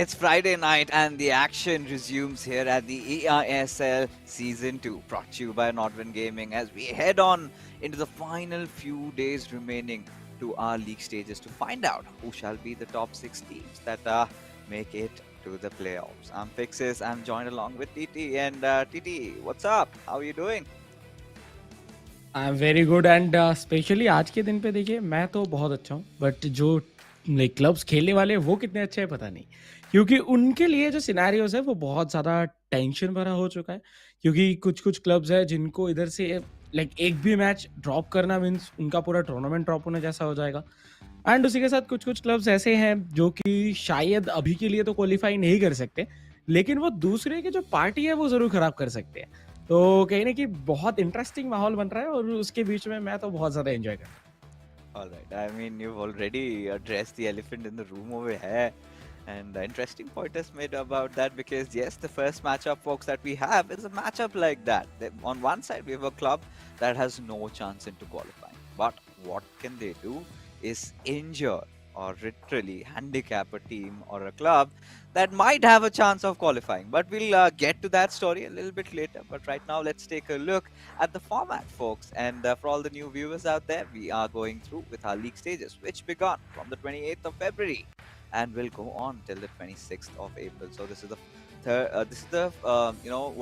It's Friday night and the action resumes here at the eISL Season 2, brought to you by Nordwin Gaming as we head on into the final few days remaining to our league stages to find out who shall be the top 6 teams that make it to the playoffs. I'm Fixes, I'm joined along with TT. And TT, what's up? How are you doing? I am very good and specially आज के दिन पे देखिए मैं तो बहुत अच्छा हूँ बट जो लाइक क्लब्स खेलने वाले हैं वो कितने अच्छे हैं पता नहीं क्योंकि उनके लिए जो सिनेरियोज है वो बहुत ज़्यादा टेंशन भरा हो चुका है क्योंकि कुछ कुछ क्लब्स है जिनको इधर से लाइक एक भी मैच ड्रॉप करना मीन्स उनका पूरा टूर्नामेंट ड्रॉप होने जैसा हो जाएगा एंड उसी के साथ कुछ कुछ क्लब्स ऐसे हैं जो कि शायद अभी के लिए तो क्वालिफाई नहीं कर सकते लेकिन वो दूसरे के जो पार्टी है वो ज़रूर खराब कर सकते हैं तो कहीं ना कि बहुत इंटरेस्टिंग माहौल बन रहा है और उसके बीच में मैं तो बहुत ज्यादा एंजॉय कर रहा हूँ All right. I mean, you've already addressed the elephant in the room over here. And the interesting point is made about that because, yes, the first matchup, folks, that we have is a matchup like that. On one side, we have a club that has no chance into qualifying. But what can they do is injure or literally handicap a team or a club that might have a chance of qualifying. But we'll get to that story a little bit later. But right now, let's take a look at the format, folks. And for all the new viewers out there, we are going through with our league stages, which began from the 28th of February and will go on till the 26th of April. So this is the third. This is the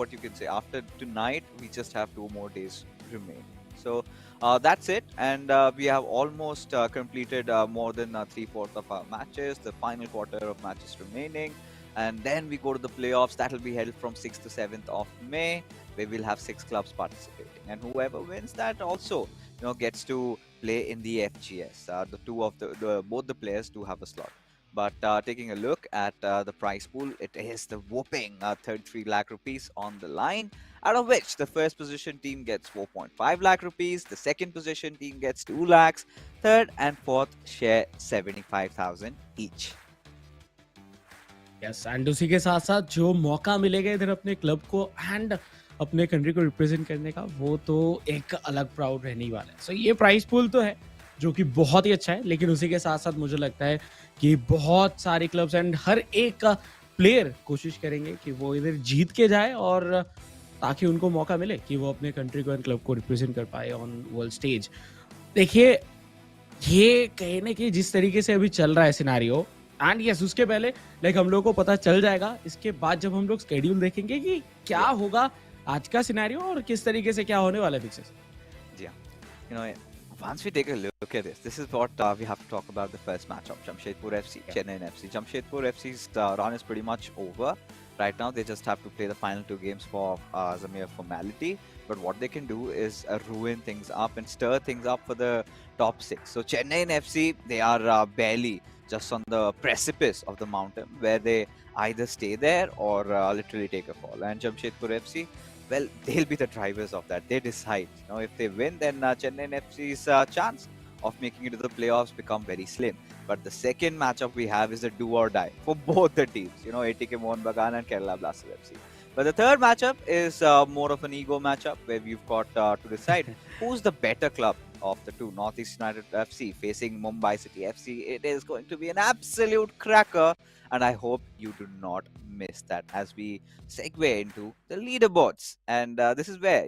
what you can say. After tonight, we just have 2 more days remaining. So that's it, and we have almost completed more than 3/4 of our matches. The final quarter of matches remaining, and then we go to the playoffs. That will be held from 6th to 7th of May, where we'll have 6 clubs participating, and whoever wins that also gets to play in the FGS. The two of both the players do have a slot. But taking a look at the prize pool, it is the whopping 33 lakh rupees on the line, out of which the first position team gets 4.5 lakh rupees, the second position team gets 2 lakhs, third and fourth share 75,000 each. Yes and उसी के साथ साथ जो मौका मिलेगा इधर अपने club को एंड अपने कंट्री को रिप्रेजेंट करने का वो तो एक अलग प्राउड रहने ही वाला है सो ये प्राइस पूल तो है जो कि बहुत ही अच्छा है लेकिन उसी के साथ साथ मुझे लगता है कि बहुत सारे क्लब्स एंड हर एक प्लेयर कोशिश करेंगे कि वो इधर जीत के जाए और ताकि उनको मौका मिले कि वो अपने कंट्री को एंड क्लब को रिप्रेजेंट कर पाए ऑन वर्ल्ड स्टेज देखिए ये कहने की जिस तरीके से अभी चल रहा है सिनेरियो एंड यस उसके पहले लाइक हम लोग को पता चल जाएगा इसके बाद जब हम लोग स्केड्यूल देखेंगे कि क्या होगा आज का सिनेरियो और किस तरीके से क्या होने वाला है फिक्सेस जी हाँ once we take a look at this is what we have to talk about the first matchup. Jamshedpur FC, Chennaiyin FC. Jamshedpur FC's run is pretty much over. Right now, they just have to play the final 2 games for as a mere formality. But what they can do is ruin things up and stir things up for the top 6. So Chennaiyin FC, they are barely just on the precipice of the mountain where they either stay there or literally take a fall. And Jamshedpur FC, well, they'll be the drivers of that. They decide. If they win, then Chennaiyin FC's chance of making it to the playoffs become very slim. But the second matchup we have is a do or die for both the teams. ATK Mohun Bagan and Kerala Blasters FC. But the third matchup is more of an ego matchup where we've got to decide who's the better club of the two. Northeast United FC facing Mumbai City FC. It is going to be an absolute cracker. And I hope you do not miss that as we segue into the leaderboards. And this is where,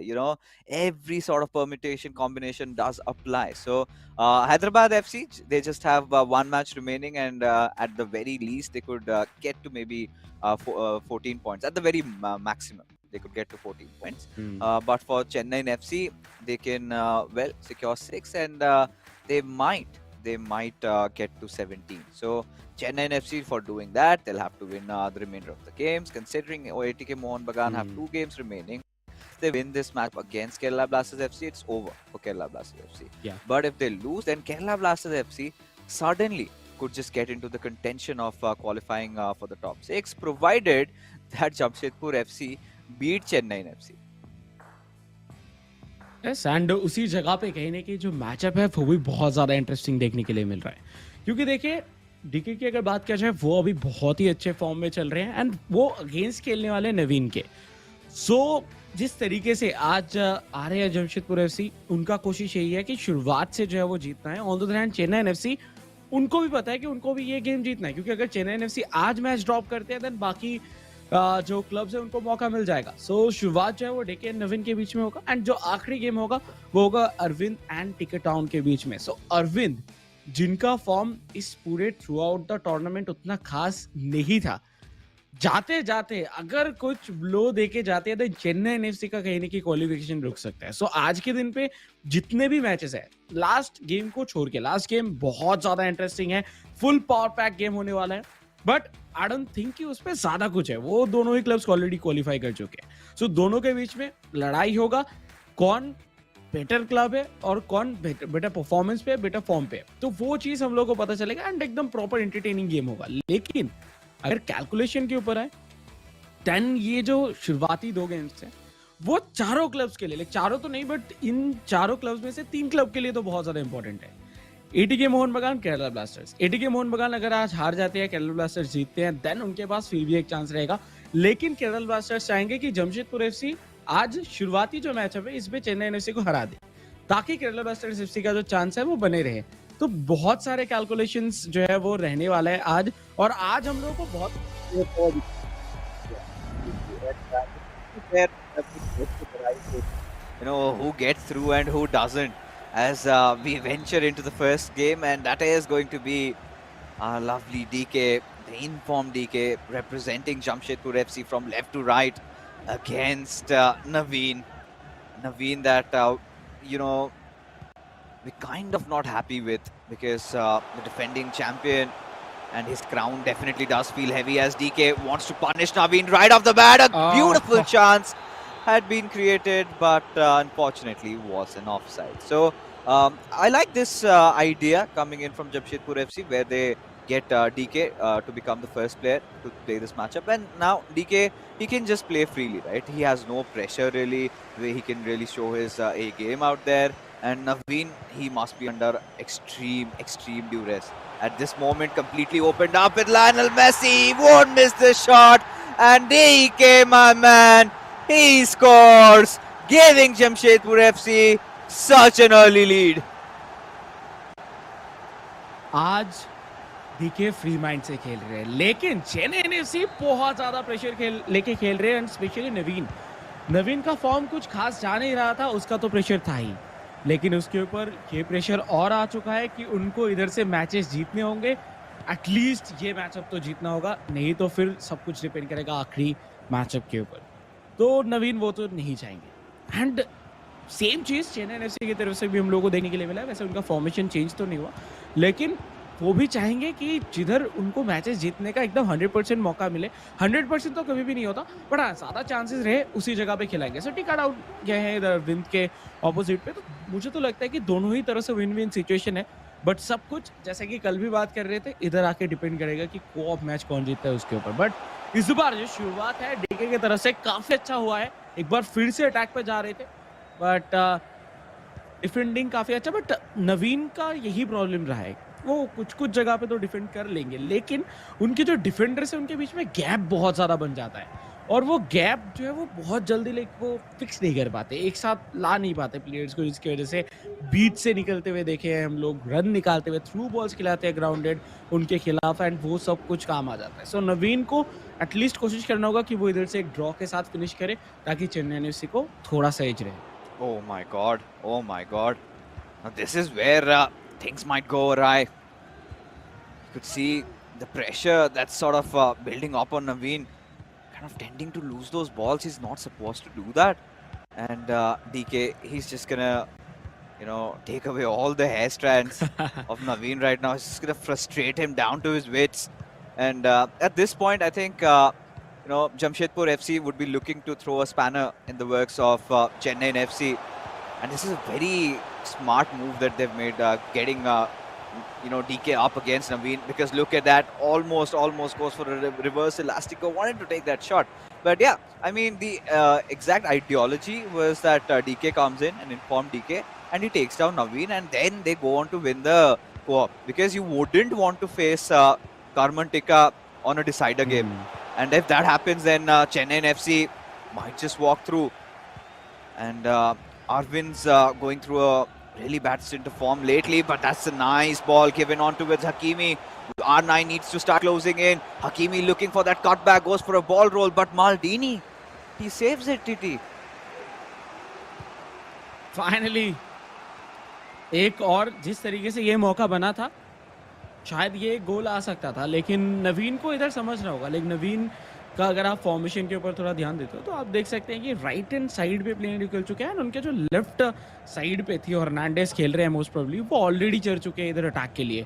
every sort of permutation combination does apply. So Hyderabad FC, they just have 1 match remaining. And at the very least, they could get to maybe 14 points. At the very maximum, they could get to 14 points. But for Chennaiyin FC, they can, secure 6. And they might get to 17. So Chennaiyin FC, for doing that, they'll have to win the remainder of the games. Considering ATK Mohun Bagan have 2 games remaining, if they win this match against Kerala Blasters FC, it's over for Kerala Blasters FC. Yeah. But if they lose, then Kerala Blasters FC suddenly could just get into the contention of qualifying for the top 6, provided that Jamshedpur FC beat Chennaiyin FC. Yes and उसी जगह पे कहने की जो matchup है वो भी बहुत ज़्यादा इंटरेस्टिंग देखने के लिए मिल रहा है क्योंकि देखिए डीके की अगर बात किया जाए वो अभी बहुत ही अच्छे फॉर्म में चल रहे हैं एंड वो अगेंस्ट खेलने वाले नवीन के सो जिस तरीके से आज आ रहे हैं जमशेदपुर एफसी उनका कोशिश यही है कि शुरुआत से जो है वो जीतना है on the other hand Chennai FC उनको भी पता है कि उनको भी ये गेम जीतना है, क्योंकि अगर चेन्नई एफसी आज मैच ड्रॉप करते हैं देन बाकी जो क्लब्स है उनको मौका मिल जाएगा। सो शुरुआत जो है वो डीके एंड नवीन के बीच में होगा, एंड जो आखिरी गेम होगा वो होगा अरविंद एंड टिके टाउन के बीच में। सो अरविंद, जिनका फॉर्म इस पूरे थ्रू आउट द टूर्नामेंट उतना खास नहीं था, जाते जाते अगर कुछ ब्लो देके जाते हैं तो चेन्नई एफसी का कहीं ना कहीं क्वालिफिकेशन रुक सकता है। सो आज के दिन पे जितने भी मैचेस है, लास्ट गेम को छोड़ के, लास्ट गेम बहुत ज्यादा इंटरेस्टिंग है, फुल पावर पैक गेम होने वाला है, बट आई डोंट थिंक कि उसपे ज्यादा कुछ है। वो दोनों ही क्लब्स ऑलरेडी क्वालिफाई कर चुके हैं। सो दोनों के बीच में लड़ाई होगा, कौन बेटर क्लब है और कौन बेटर परफॉर्मेंस पे, बेटर फॉर्म पे, तो वो चीज हम लोग को पता चलेगा, एंड एकदम प्रॉपर एंटरटेनिंग गेम होगा। लेकिन अगर कैलकुलेशन के ऊपर है, 10 ये जो शुरुआती 2 गेम्स हैं वो चारों क्लब्स के लिए, चारों तो नहीं बट इन चारों क्लब्स में से 3 क्लब के लिए तो बहुत ज्यादा इंपॉर्टेंट है। एटीके मोहन बगान, केरला ब्लास्टर्स। एटीके मोहन बगान अगर आज हार जाते हैं, केरला ब्लास्टर्स जीतते हैं, देन उनके पास फिर भी एक चांस रहेगा। लेकिन केरला ब्लास्टर्स चाहेंगे कि जमशेदपुर एफसी आज शुरुआती जो मैच है इसमें चेन्नई एफसी को हरा दे, ताकि केरला ब्लास्टर्स एफसी का जो चांस है वो बने रहे। तो बहुत सारे कैलकुलेशंस जो है वो रहने वाला है आज, और आज हम लोगों को बहुत who gets through and who doesn't, as we venture into the first game, and that is going to be our lovely DK, the informed DK, representing Jamshedpur FC from left to right against Naveen. Naveen that, we're kind of not happy with, because the defending champion and his crown definitely does feel heavy, as DK wants to punish Naveen right off the bat. A beautiful chance had been created, but unfortunately was an offside. So I like this idea coming in from Jamshedpur FC, where they get DK to become the first player to play this matchup. And now DK, he can just play freely, right? He has no pressure really, where he can really show his A game out there. And Naveen, he must be under extreme duress. At this moment, completely opened up with Lionel Messi. Won't miss the shot. And DK, my man, he scores, giving Jamshedpur FC such an early lead. आज DK free mind से खेल रहे हैं, लेकिन Chennai FC बहुत ज्यादा pressure लेके खेल रहे हैं, एंड स्पेशली नवीन का फॉर्म कुछ खास जा नहीं रहा था, उसका तो प्रेशर था ही, लेकिन उसके ऊपर ये प्रेशर और आ चुका है कि उनको इधर से मैचेस जीतने होंगे। एटलीस्ट ये मैचअप तो जीतना होगा, नहीं तो फिर सब कुछ डिपेंड करेगा आखिरी मैचअप के ऊपर। तो नवीन वो तो नहीं चाहेंगे, एंड सेम चीज चेन्नई एफसी की तरफ से भी हम लोगों को देखने के लिए मिला है। वैसे उनका फॉर्मेशन चेंज तो नहीं हुआ, लेकिन वो भी चाहेंगे कि जिधर उनको मैचेस जीतने का एकदम 100% मौका मिले। 100% तो कभी भी नहीं होता, बट हाँ ज़्यादा चांसेस रहे उसी जगह पे खिलाएंगे। सो टिक आउट गए हैं इधर विंद के ऑपोजिट पे, तो मुझे तो लगता है कि दोनों ही तरह से विन विन सिचुएशन है, बट सब कुछ जैसे कि कल भी बात कर रहे थे, इधर आके डिपेंड करेगा कि को-ऑप मैच कौन जीतता है उसके ऊपर। बट इस बार जो शुरुआत है डीके की तरफ से काफ़ी अच्छा हुआ है, एक बार फिर से अटैक पे जा रहे थे, बट डिफेंडिंग काफ़ी अच्छा। बट नवीन का यही प्रॉब्लम रहा है, वो कुछ जगह पे तो डिफेंड कर लेंगे, लेकिन उनके जो डिफेंडर्स है उनके बीच में गैप बहुत ज़्यादा बन जाता है, और वो गैप जो है वो बहुत जल्दी वो फिक्स नहीं कर पाते, एक साथ ला नहीं पाते प्लेयर्स को, जिसकी वजह से बीच से निकलते हुए देखे हैं हम लोग, रन निकालते हुए, थ्रू बॉल्स खिलाते हैं ग्राउंडेड उनके खिलाफ, एंड वो सब कुछ काम आ जाता है। सो नवीन को एटलीस्ट कोशिश करना होगा कि वो इधर से एक ड्रॉ के साथ फिनिश करे, ताकि चेन्नई एफसी को थोड़ा सा एज रहे। Oh my god, oh my god. Now this is where things might go awry. You could see the pressure that's sort of building up on Naveen, kind of tending to lose those balls. He's not supposed to do that. And DK, he's just gonna, take away all the hair strands of Naveen right now. He's just gonna frustrate him down to his wits. And at this point, I think, Jamshedpur FC would be looking to throw a spanner in the works of Chennaiyin FC. And this is a very smart move that they've made, getting, DK up against Naveen, because look at that, almost goes for a reverse elastico, wanted to take that shot. But yeah, I mean, the exact ideology was that DK comes in, and informed DK, and he takes down Naveen, and then they go on to win the co-op, because you wouldn't want to face Karman Tikka on a decider game. And if that happens, then Chennaiyin FC might just walk through. And Arvind's going through a really bats into form lately, but that's a nice ball given on towards Hakimi. R9 needs to start closing in. Hakimi looking for that cutback, goes for a ball roll, but Maldini, he saves it, TT. Finally एक और जिस तरीके से ये मौका बना था, शायद ये गोल आ सकता था, लेकिन नवीन को इधर समझना होगा। लेकिन नवीन का अगर आप फॉर्मेशन के ऊपर थोड़ा ध्यान देते हो तो आप देख सकते हैं कि राइट हैंड साइड पे प्लेयर निकल चुके हैं, और उनके जो लेफ्ट साइड पे थी हर्नांडेज खेल रहे हैं मोस्ट प्रोबेबली, वो ऑलरेडी चढ़ चुके हैं इधर अटैक के लिए।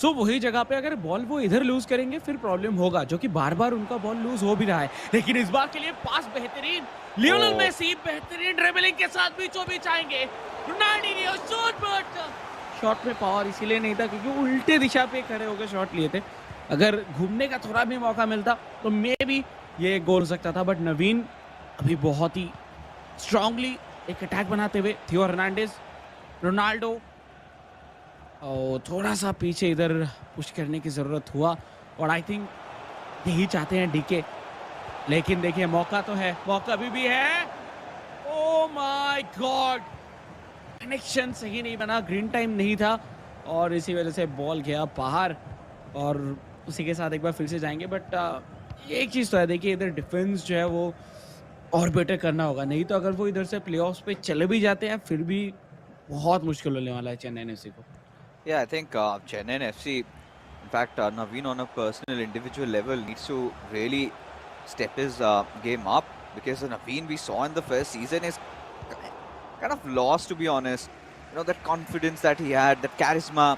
सो वही जगह पे अगर बॉल वो इधर लूज करेंगे फिर प्रॉब्लम होगा, जो कि बार बार उनका बॉल लूज हो भी रहा है। लेकिन इस बार के लिए पास बेहतरीन, लियोनेल मेसी बेहतरीन ड्रिबलिंग के साथ बीचों बीच आएंगे। रोनाल्डिनियो शॉट, बट शॉट में पावर इसीलिए नहीं था क्योंकि उल्टे दिशा पे खड़े होकर शॉट लिए थे। अगर घूमने का थोड़ा भी मौका मिलता तो मे बी ये गोल हो सकता था, बट नवीन अभी बहुत ही स्ट्रांगली एक अटैक बनाते हुए, थियो हर्नांडेज, रोनाल्डो, और थोड़ा सा पीछे इधर पुश करने की ज़रूरत हुआ, और आई थिंक यही चाहते हैं डीके। लेकिन देखिए मौका तो है, मौका अभी भी है। ओ माय गॉड, कनेक्शन सही नहीं बना, ग्रीन टाइम नहीं था, और इसी वजह से बॉल गया बाहर। और उसी के साथ एक बार फिर से जाएंगे, बट एक चीज़ तो है, देखिए इधर डिफेंस जो है वो और बेटर करना होगा, नहीं तो अगर वो इधर से प्लेऑफ्स पे चले भी जाते हैं फिर भी बहुत मुश्किल होने वाला है चेन्नई एफसी को। Yeah, I think Chennaiyin FC, in fact, Naveen on a personal, individual level needs to really step his game up, because Naveen we saw in the first season is kind of lost, to be honest. You know, that confidence that he had, that charisma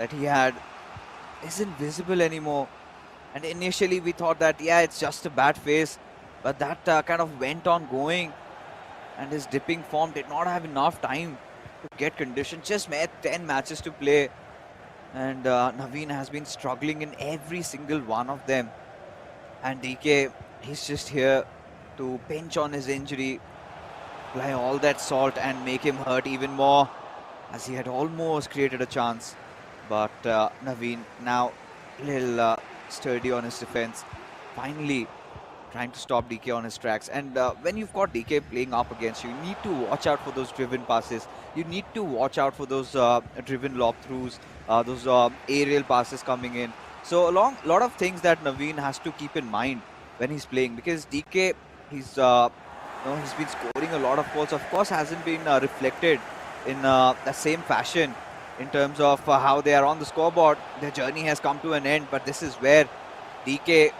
that he had, isn't visible anymore. And initially we thought that, yeah, it's just a bad phase, but that kind of went on going, and his dipping form did not have enough time to get conditioned. Just 10 matches to play, and Naveen has been struggling in every single one of them. And DK, he's just here to pinch on his injury, apply all that salt and make him hurt even more, as he had almost created a chance. But Naveen now a little sturdy on his defense, finally trying to stop DK on his tracks. And when you've got DK playing up against you, you need to watch out for those driven passes. You need to watch out for those driven lob throughs, those aerial passes coming in. So a lot of things that Naveen has to keep in mind when he's playing, because DK, he's he's been scoring a lot of goals. Of course, hasn't been reflected in the same fashion in terms of how they are on the scoreboard. Their journey has come to an end, but this is where DK,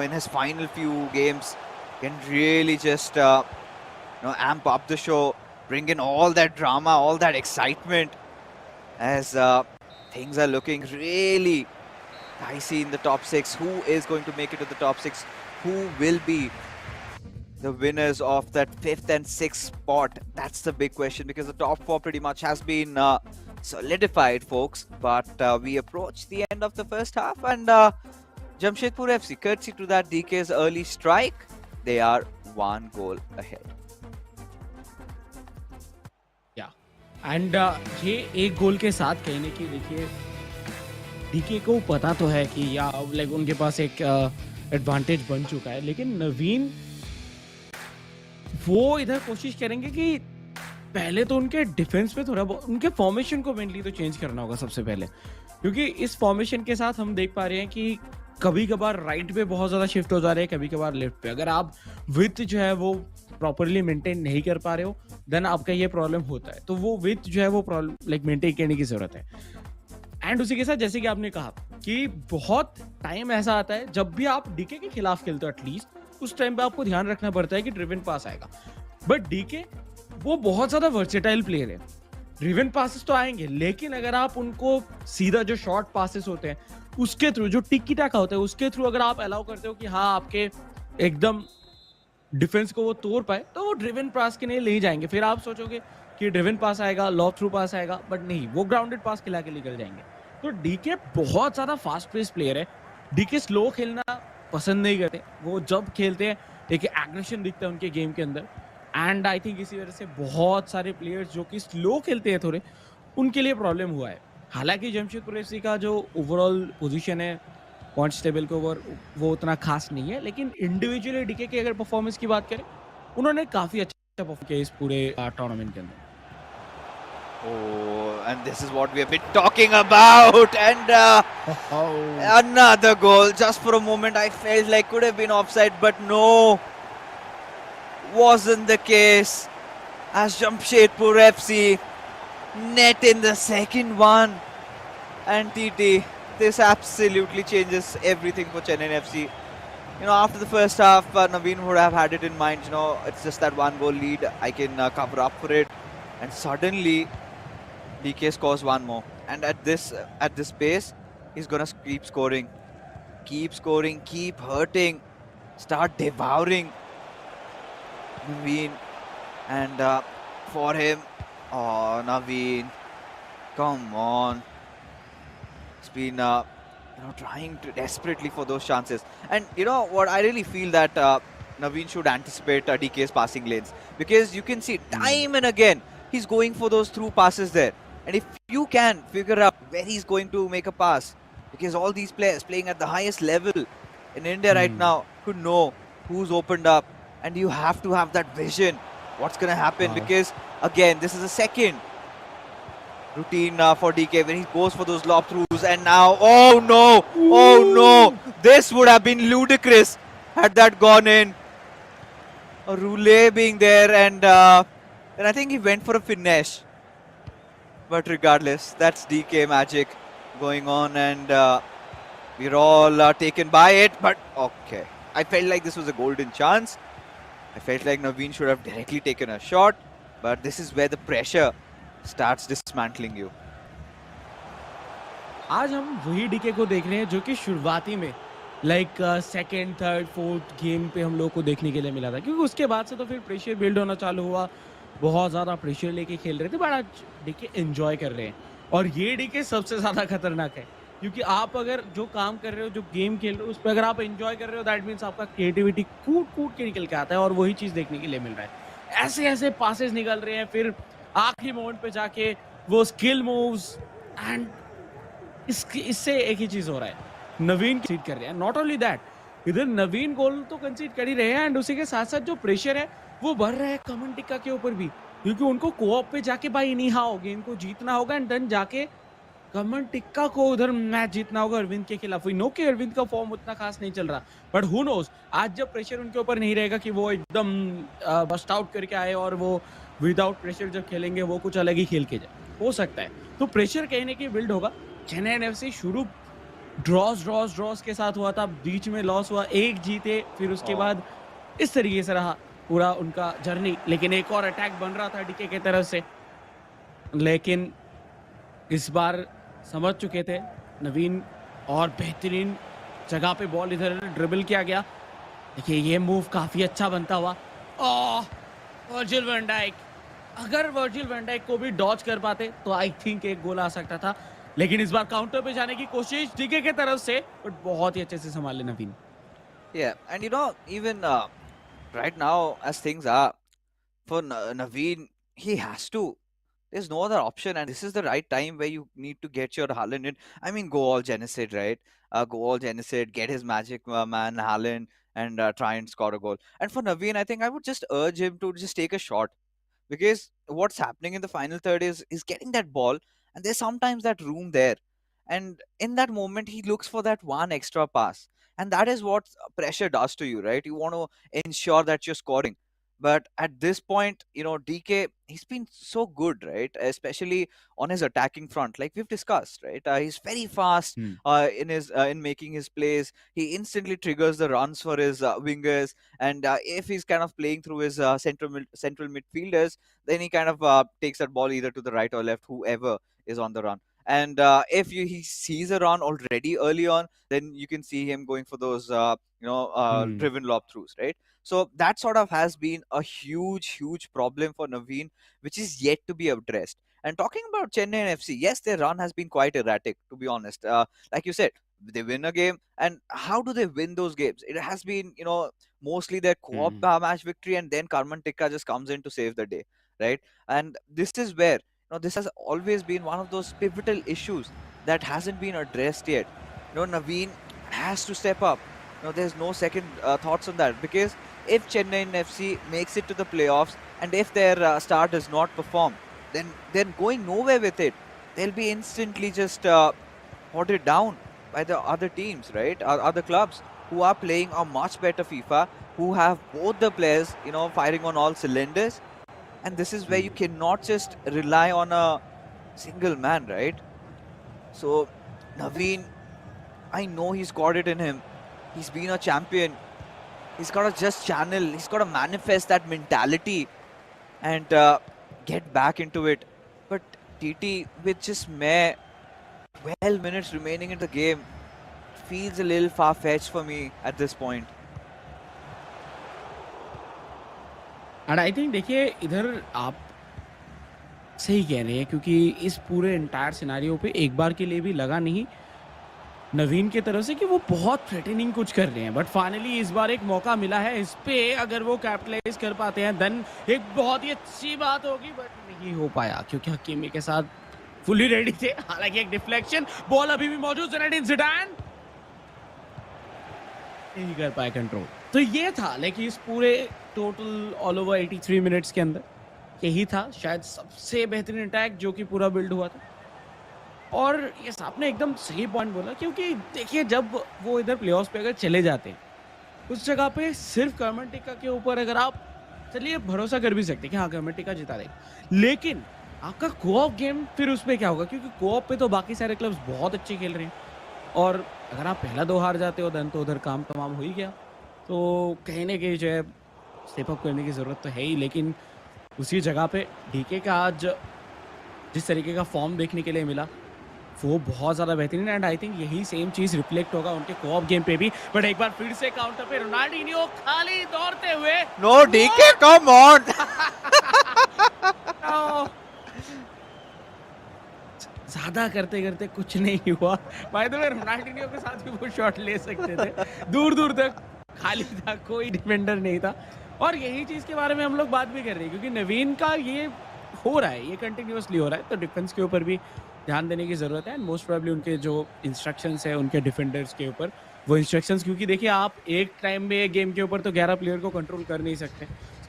in his final few games, can really just amp up the show, bring in all that drama, all that excitement, as things are looking really dicey in the top 6. Who is going to make it to the top 6? Who will be the winners of that 5th and 6th spot? That's the big question, because the top 4 pretty much has been solidified, folks. But we approach the end of the first half, and Jamshedpur FC, courtesy to that DK's early strike, they are 1 goal ahead. Yeah, and ये एक गोल के साथ कहने की, देखिए DK को पता तो है कि या लाइक उनके पास एक एडवांटेज बन चुका है, लेकिन नवीन वो इधर कोशिश करेंगे कि पहले तो उनके डिफेंस पे थोड़ा उनके फॉर्मेशन को मेनली तो चेंज करना होगा सबसे पहले, क्योंकि इस फॉर्मेशन के साथ हम देख पा रहे हैं कि कभी कभार राइट पे बहुत ज़्यादा शिफ्ट हो जा रहे हैं, कभी कभार लेफ्ट पे। अगर आप विथ जो है वो प्रॉपरली मेंटेन नहीं कर पा रहे हो, देन आपका ये प्रॉब्लम होता है। तो वो विथ जो है वो प्रॉब्लम लाइक मेंटेन करने की ज़रूरत है। एंड उसी के साथ जैसे कि आपने कहा कि बहुत टाइम ऐसा आता है जब भी आप डीके के खिलाफ खेलते हो, एटलीस्ट उस टाइम पे आपको ध्यान रखना पड़ता है कि ड्रिवन पास आएगा। बट डीके वो बहुत ज़्यादा वर्सेटाइल प्लेयर है, ड्रिवन पासेस तो आएंगे, लेकिन अगर आप उनको सीधा जो शॉर्ट पासेस होते हैं उसके थ्रू, जो टिक्की टाका होता है उसके थ्रू अगर आप अलाउ करते हो कि हाँ आपके एकदम डिफेंस को वो तोड़ पाए, तो वो ड्रिवन पास के लिए ले जाएंगे। फिर आप सोचोगे कि ड्रिवन पास आएगा, लॉब थ्रू पास आएगा, बट नहीं, वो ग्राउंडेड पास खिला के निकल जाएंगे। तो डीके बहुत ज़्यादा फास्ट पेस प्लेयर है। डीके स्लो खेलना पसंद नहीं करते, वो जब खेलते हैं एक एग्रेशन दिखता है उनके गेम के अंदर। एंड आई थिंक इसी वजह से बहुत सारे प्लेयर्स जो कि स्लो खेलते हैं थोड़े, उनके लिए प्रॉब्लम हुआ है। हालांकि जमशेदपुर एफसी का जो ओवरऑल पोजीशन है पॉइंट्स टेबल के ओवर, वो उतना खास नहीं है, लेकिन इंडिविजुअली डीके की अगर परफॉर्मेंस की बात करें, उन्होंने काफ़ी अच्छा परफॉर्म किया इस पूरे टूर्नामेंट के अंदर। Oh, and this is what we have been talking about. And another goal. Just for a moment, I felt like could have been offside, but no, wasn't the case. As Jamshedpur FC net in the second one. And TT, this absolutely changes everything for Chennaiyin FC. You know, after the first half, Naveen would have had it in mind, you know, it's just that one goal lead. I can cover up for it. And suddenly, DK scores one more. And at this pace, he's going to keep scoring, keep hurting, start devouring Naveen. And for him, oh, Naveen, come on. It's been trying to desperately for those chances. And you know what, I really feel that Naveen should anticipate DK's passing lanes, because you can see time and again he's going for those through passes there. And if you can figure out where he's going to make a pass, because all these players playing at the highest level in India right now could know who's opened up, and you have to have that vision what's going to happen. Because again, this is a second routine for DK when he goes for those lob throughs, and now, oh no, this would have been ludicrous had that gone in. A roulette being there, and I think he went for a finesse. But regardless, that's DK magic going on, and we're all taken by it. But okay, I felt like this was a golden chance. I felt like Naveen should have directly taken a shot, but this is where the pressure starts dismantling you. आज हम वही DK को देख रहे हैं जो कि शुरुआती में like second third fourth game पे हम लोग को देखने के लिए मिला था, क्योंकि उसके बाद से तो फिर प्रेशर बिल्ड होना चालू हुआ, बहुत ज़्यादा प्रेशर लेके खेल रहे थे, बट आज डीके एंजॉय कर रहे हैं। और ये डीके सबसे ज़्यादा खतरनाक है, क्योंकि आप अगर जो काम कर रहे हो, जो गेम खेल रहे हो, उस पर अगर आप एंजॉय कर रहे हो, दैट मीन्स आपका क्रिएटिविटी कूट कूट के निकल के आता है, और वही चीज़ देखने के लिए मिल रहा है। ऐसे ऐसे पासेस निकल रहे हैं, फिर आखिरी मोमेंट पे जाके वो स्किल मूव्स, एंड इससे एक ही चीज़ हो रहा है, नवीन कंसीड कर रहे हैं। नॉट ओनली दैट, इधर नवीन गोल तो कंसीड कर ही रहे हैं, एंड उसी के साथ साथ जो प्रेशर है वो बढ़ रहा है कमन टिक्का के ऊपर भी, क्योंकि उनको कोऑप पे जाके भाई नहीं हाओ गेम को जीतना होगा, एंड देन जाके कमन टिक्का को उधर मैच जीतना होगा अरविंद के खिलाफ। वी नो कि अरविंद का फॉर्म उतना खास नहीं चल रहा, बट हु नोज, आज जब प्रेशर उनके ऊपर नहीं रहेगा कि वो एकदम बस्ट आउट करके आए और वो विदाउट प्रेशर जब खेलेंगे वो कुछ अलग ही खेल के जाए, हो सकता है। तो प्रेशर कहीं ना कहीं बिल्ड होगा। चेन्नई एफसी शुरू ड्रॉज के साथ हुआ था, बीच में लॉस हुआ, एक जीते, फिर उसके बाद इस तरीके से रहा पूरा उनका जर्नी। लेकिन एक और अटैक बन रहा था डीके की तरफ से, लेकिन इस बार समझ चुके थे नवीन, और बेहतरीन जगह पे बॉल इधर ड्रिबल किया गया। देखिए ये मूव काफ़ी अच्छा बनता हुआ, वर्जिल वैन डाइक, अगर वर्जिल वैन डाइक को भी डॉज कर पाते तो आई थिंक एक गोल आ सकता था, लेकिन इस बार काउंटर पे जाने की कोशिश डीके के तरफ से, बट बहुत ही अच्छे से संभाले नवीन। Yeah, and you know, even right now, as things are, for Naveen, he has to. There's no other option, and this is the right time where you need to get your Haaland in. I mean, go all Genesis, right? Go all Genesis, get his magic man Haaland, and try and score a goal. And for Naveen, I think I would just urge him to just take a shot, because what's happening in the final third is getting that ball, and there's sometimes that room there, and in that moment he looks for that one extra pass, and that is what pressure does to you, right? You want to ensure that you're scoring. But at this point, you know, DK, he's been so good, right? Especially on his attacking front, like we've discussed, right? He's very fast in making his plays. He instantly triggers the runs for his wingers, and if he's kind of playing through his central midfielders, then he kind of takes that ball either to the right or left, whoever is on the run. And if he sees a run already early on, then you can see him going for those driven lob throughs, right? So that sort of has been a huge problem for Naveen, which is yet to be addressed. And talking about Chennai FC, yes, their run has been quite erratic, to be honest. Like you said, they win a game, and how do they win those games? It has been, you know, mostly their co-op match victory, and then Karman Tikka just comes in to save the day, right? And this is where, you know, this has always been one of those pivotal issues that hasn't been addressed yet. You know, Naveen has to step up. You know, there's no second thoughts on that, because if Chennai FC makes it to the playoffs, and if their star does not perform, then going nowhere with it. They'll be instantly just potted down by the other teams, right? Other clubs who are playing a much better FIFA, who have both the players, firing on all cylinders. And this is where you cannot just rely on a single man, right? So Naveen, I know he's got it in him. He's been a champion. He's got to just channel. He's got to manifest that mentality and get back into it. But TT, with just mere 12 minutes remaining in the game, feels a little far-fetched for me at this point. And I think देखिए इधर आप सही कह रहे हैं क्योंकि इस पूरे एंटायर सिनारियो पे एक बार के लिए भी लगा नहीं नवीन की तरफ से कि वो बहुत थ्रेटनिंग कुछ कर रहे हैं, बट फाइनली इस बार एक मौका मिला है इस पे, अगर वो कैपिटलाइज कर पाते हैं देन एक बहुत ही अच्छी बात होगी, बट नहीं हो पाया क्योंकि हकीमी के साथ फुली रेडी थे। हालांकि एक डिफ्लेक्शन, बॉल अभी भी मौजूद, ज़िनेडिन ज़िडान नहीं कर पाए कंट्रोल। तो ये था लेकिन इस पूरे टोटल ऑल ओवर 83 मिनट्स के अंदर यही था शायद सबसे बेहतरीन अटैक जो कि पूरा बिल्ड हुआ था। और ये आपने एकदम सही पॉइंट बोला क्योंकि देखिए जब वो इधर प्लेऑफ्स पे अगर चले जाते हैं उस जगह पे सिर्फ कर्मेटिका के ऊपर अगर आप चलिए भरोसा कर भी सकते हैं कि हाँ कर्मेटिका जिता देगा, लेकिन आपका कोऑप गेम फिर उस पर क्या होगा क्योंकि कोऑप पे तो बाकी सारे क्लब्स बहुत अच्छे खेल रहे हैं और अगर आप पहला 2 हार जाते हो देन तो उधर काम तमाम हो ही गया। तो कहीं ना कहीं जो है स्टेप अप करने की ज़रूरत तो है ही, लेकिन उसी जगह पे डीके का आज जिस तरीके का फॉर्म देखने के लिए मिला वो बहुत ज़्यादा बेहतरीन है एंड आई थिंक यही सेम चीज़ रिफ्लेक्ट होगा उनके कोऑप गेम पे भी। बट एक बार फिर से काउंटर पे रोनाल्डिनियो खाली दौड़ते हुए, नो डीके कम ऑन। ज़्यादा करते करते कुछ नहीं हुआ। बाय द वे रोनाल्डिनियो के साथ भी वो शॉट ले सकते थे, दूर दूर तक खाली था, कोई डिफेंडर नहीं था। और यही चीज़ के बारे में हम लोग बात भी कर रहे हैं क्योंकि नवीन का ये हो रहा है, ये कंटिन्यूसली हो रहा है, तो डिफेंस के ऊपर भी ध्यान देने की ज़रूरत है एंड मोस्ट प्रोबेबली उनके जो इंस्ट्रक्शंस है उनके डिफेंडर्स के ऊपर वो इंस्ट्रक्शंस, क्योंकि देखिए आप एक टाइम में गेम के ऊपर तो 11 प्लेयर को कंट्रोल कर नहीं सकते,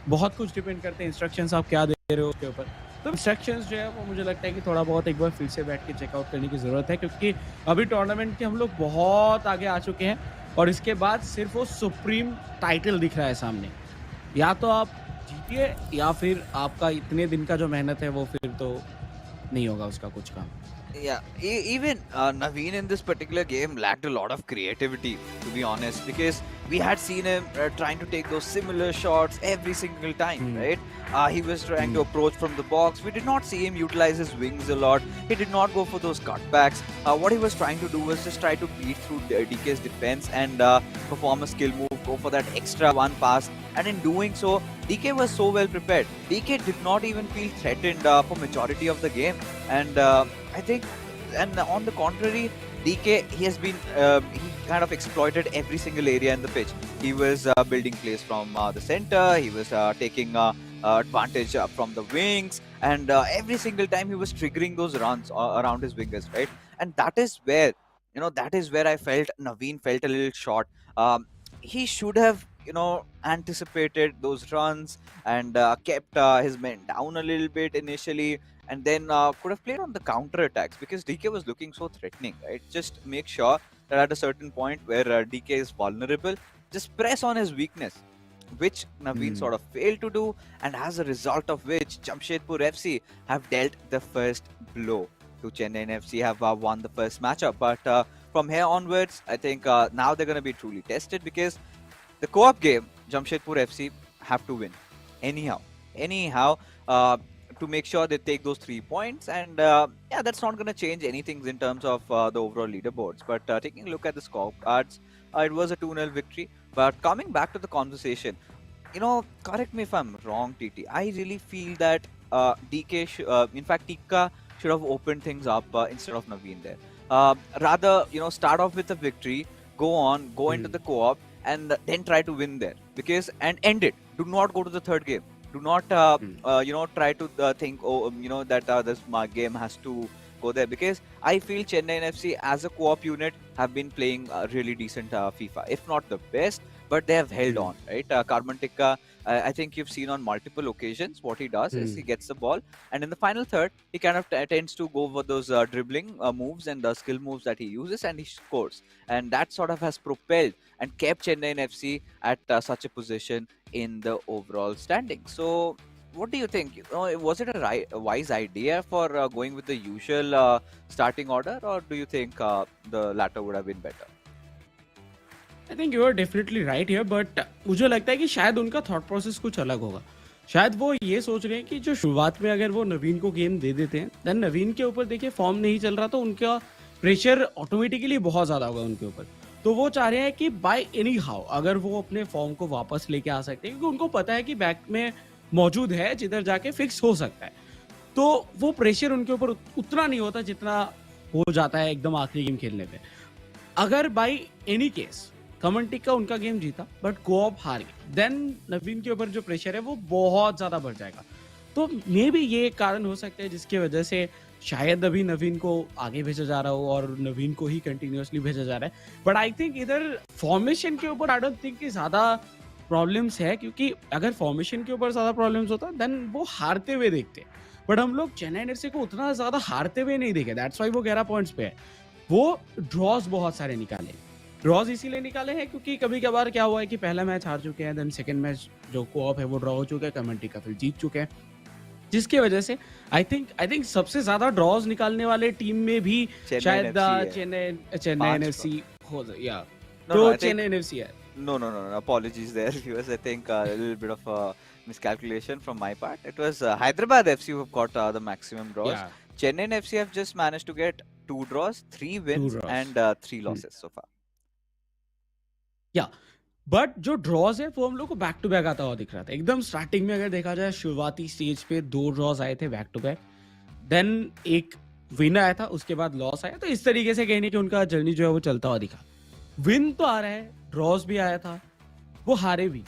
बहुत कुछ डिपेंड करते हैं इंस्ट्रक्शंस आप क्या दे रहे हो उसके ऊपर। तो इंस्ट्रक्शंस जो है वो मुझे लगता है कि थोड़ा बहुत एक बार फिर से बैठ के चेकआउट करने की ज़रूरत है क्योंकि अभी टूर्नामेंट के हम लोग बहुत आगे आ चुके हैं और इसके बाद सिर्फ वो सुप्रीम टाइटल दिख रहा है सामने। या तो आप जीतिए या फिर आपका इतने दिन का जो मेहनत है वो फिर तो नहीं होगा उसका कुछ काम। Yeah, even Naveen in this particular game lacked a lot of creativity, to be honest, because we had seen him trying to take those similar shots every single time, right? He was trying to approach from the box. We did not see him utilize his wings a lot. He did not go for those cutbacks. What he was trying to do was just try to beat through DK's defense and perform a skill move, go for that extra one pass. And in doing so, DK was so well prepared. DK did not even feel threatened for majority of the game. And I think, and on the contrary, DK, he has been, he kind of exploited every single area in the pitch. He was building plays from the center, he was taking advantage from the wings, and every single time he was triggering those runs around his wingers, right? And that is where, that is where I felt Naveen felt a little short. He should have, anticipated those runs and kept his men down a little bit initially, and then could have played on the counter attacks because DK was looking so threatening, right? Just make sure that at a certain point where DK is vulnerable, just press on his weakness, which Naveen sort of failed to do, and as a result of which Jamshedpur FC have dealt the first blow to Chennaiyin FC, have won the first matchup. But from here onwards, I think now they're going to be truly tested because the co-op game, Jamshedpur FC have to win anyhow. To make sure they take those 3 points, and yeah, that's not going to change anything in terms of the overall leaderboards. But taking a look at the scorecards, it was a 2-0 victory. But coming back to the conversation, correct me if I'm wrong, TT. I really feel that DK, in fact, Tika should have opened things up instead of Naveen there. Rather, start off with a victory, go into the co-op, and then try to win there and end it. Do not go to the third game. Do not, try to think, that this game has to go there, because I feel Chennaiyin FC as a co-op unit have been playing really decent FIFA, if not the best. but they have held Hmm. on, right? Karman Tikka, I think you've seen on multiple occasions what he does is he gets the ball, and in the final third, he kind of tends to go for those dribbling moves and the skill moves that he uses, and he scores. And that sort of has propelled and kept Chennaiyin FC at such a position in the overall standing. So, what do you think? Was it a wise idea for going with the usual starting order, or do you think the latter would have been better? I think you are definitely right here, but मुझे लगता है कि शायद उनका thought process कुछ अलग होगा। शायद वो ये सोच रहे हैं कि जो शुरुआत में अगर वो नवीन को गेम दे देते हैं, देन नवीन के ऊपर देखिए फॉर्म नहीं चल रहा, तो उनका प्रेशर ऑटोमेटिकली बहुत ज़्यादा होगा उनके ऊपर। तो वो चाह रहे हैं कि बाय एनी हाउ अगर वो अपने फॉर्म को वापस लेके आ सकते हैं, क्योंकि उनको पता है कि बैक में मौजूद है जिधर जाके फिक्स हो सकता है। तो वो प्रेशर उनके ऊपर उतना नहीं होता जितना हो जाता है एकदम आखिरी गेम खेलने पे। अगर बाई एनी केस कमेंटिक का उनका गेम जीता बट कोऑप हार गए, देन नवीन के ऊपर जो प्रेशर है वो बहुत ज्यादा बढ़ जाएगा। तो मे भी ये एक कारण हो सकता है जिसकी वजह से शायद अभी नवीन को आगे भेजा जा रहा हो और नवीन को ही कंटिन्यूअसली भेजा जा रहा है। बट आई थिंक इधर फॉर्मेशन के ऊपर आई डोंट थिंक कि ज्यादा प्रॉब्लम्स है, क्योंकि अगर फॉर्मेशन के ऊपर ज्यादा प्रॉब्लम्स होता देन वो हारते हुए देखते। बट हम लोग चेन्नई एफसी को उतना ज्यादा हारते हुए नहीं देखे, दैट्स व्हाई वो 11 पॉइंट्स पे है। वो ड्रॉज बहुत सारे निकाले, ड्रॉज इसीलिए निकाले हैं क्योंकि कभी कभार क्या हुआ है कि पहला मैच हार चुके हैं, देन सेकंड मैच जो कोऑप है वो ड्रॉ हो चुका है, कमेंट्री का फिर जीत चुके हैं, जिसकी वजह से आई थिंक सबसे ज्यादा ड्रॉज निकालने वाले टीम में भी Chennaiyin शायद FC है। चेन्नई 5 एफसी हो या No, तो no, I think Chennai FC है। no. Apologies there, viewers. I think a little bit of a miscalculation from my part. It was Hyderabad FC who have got the maximum draws. या Chennai FC have just managed to get 2 draws, 3 two wins, draws and 3 losses so far. या but जो draws है वो हम लोग को back to back आता हुआ दिख रहा था। एकदम स्टार्टिंग में अगर देखा जाए शुरुआती स्टेज पे 2 ड्रॉज आए थे बैक टू बैक, देन एक विन आया था, उसके बाद लॉस आया। तो इस तरीके से कहने कि उनका जर्नी जो है वो चलता हुआ दिखा। विन तो आ रहा है, ड्रॉज भी आया था, वो हारे भी,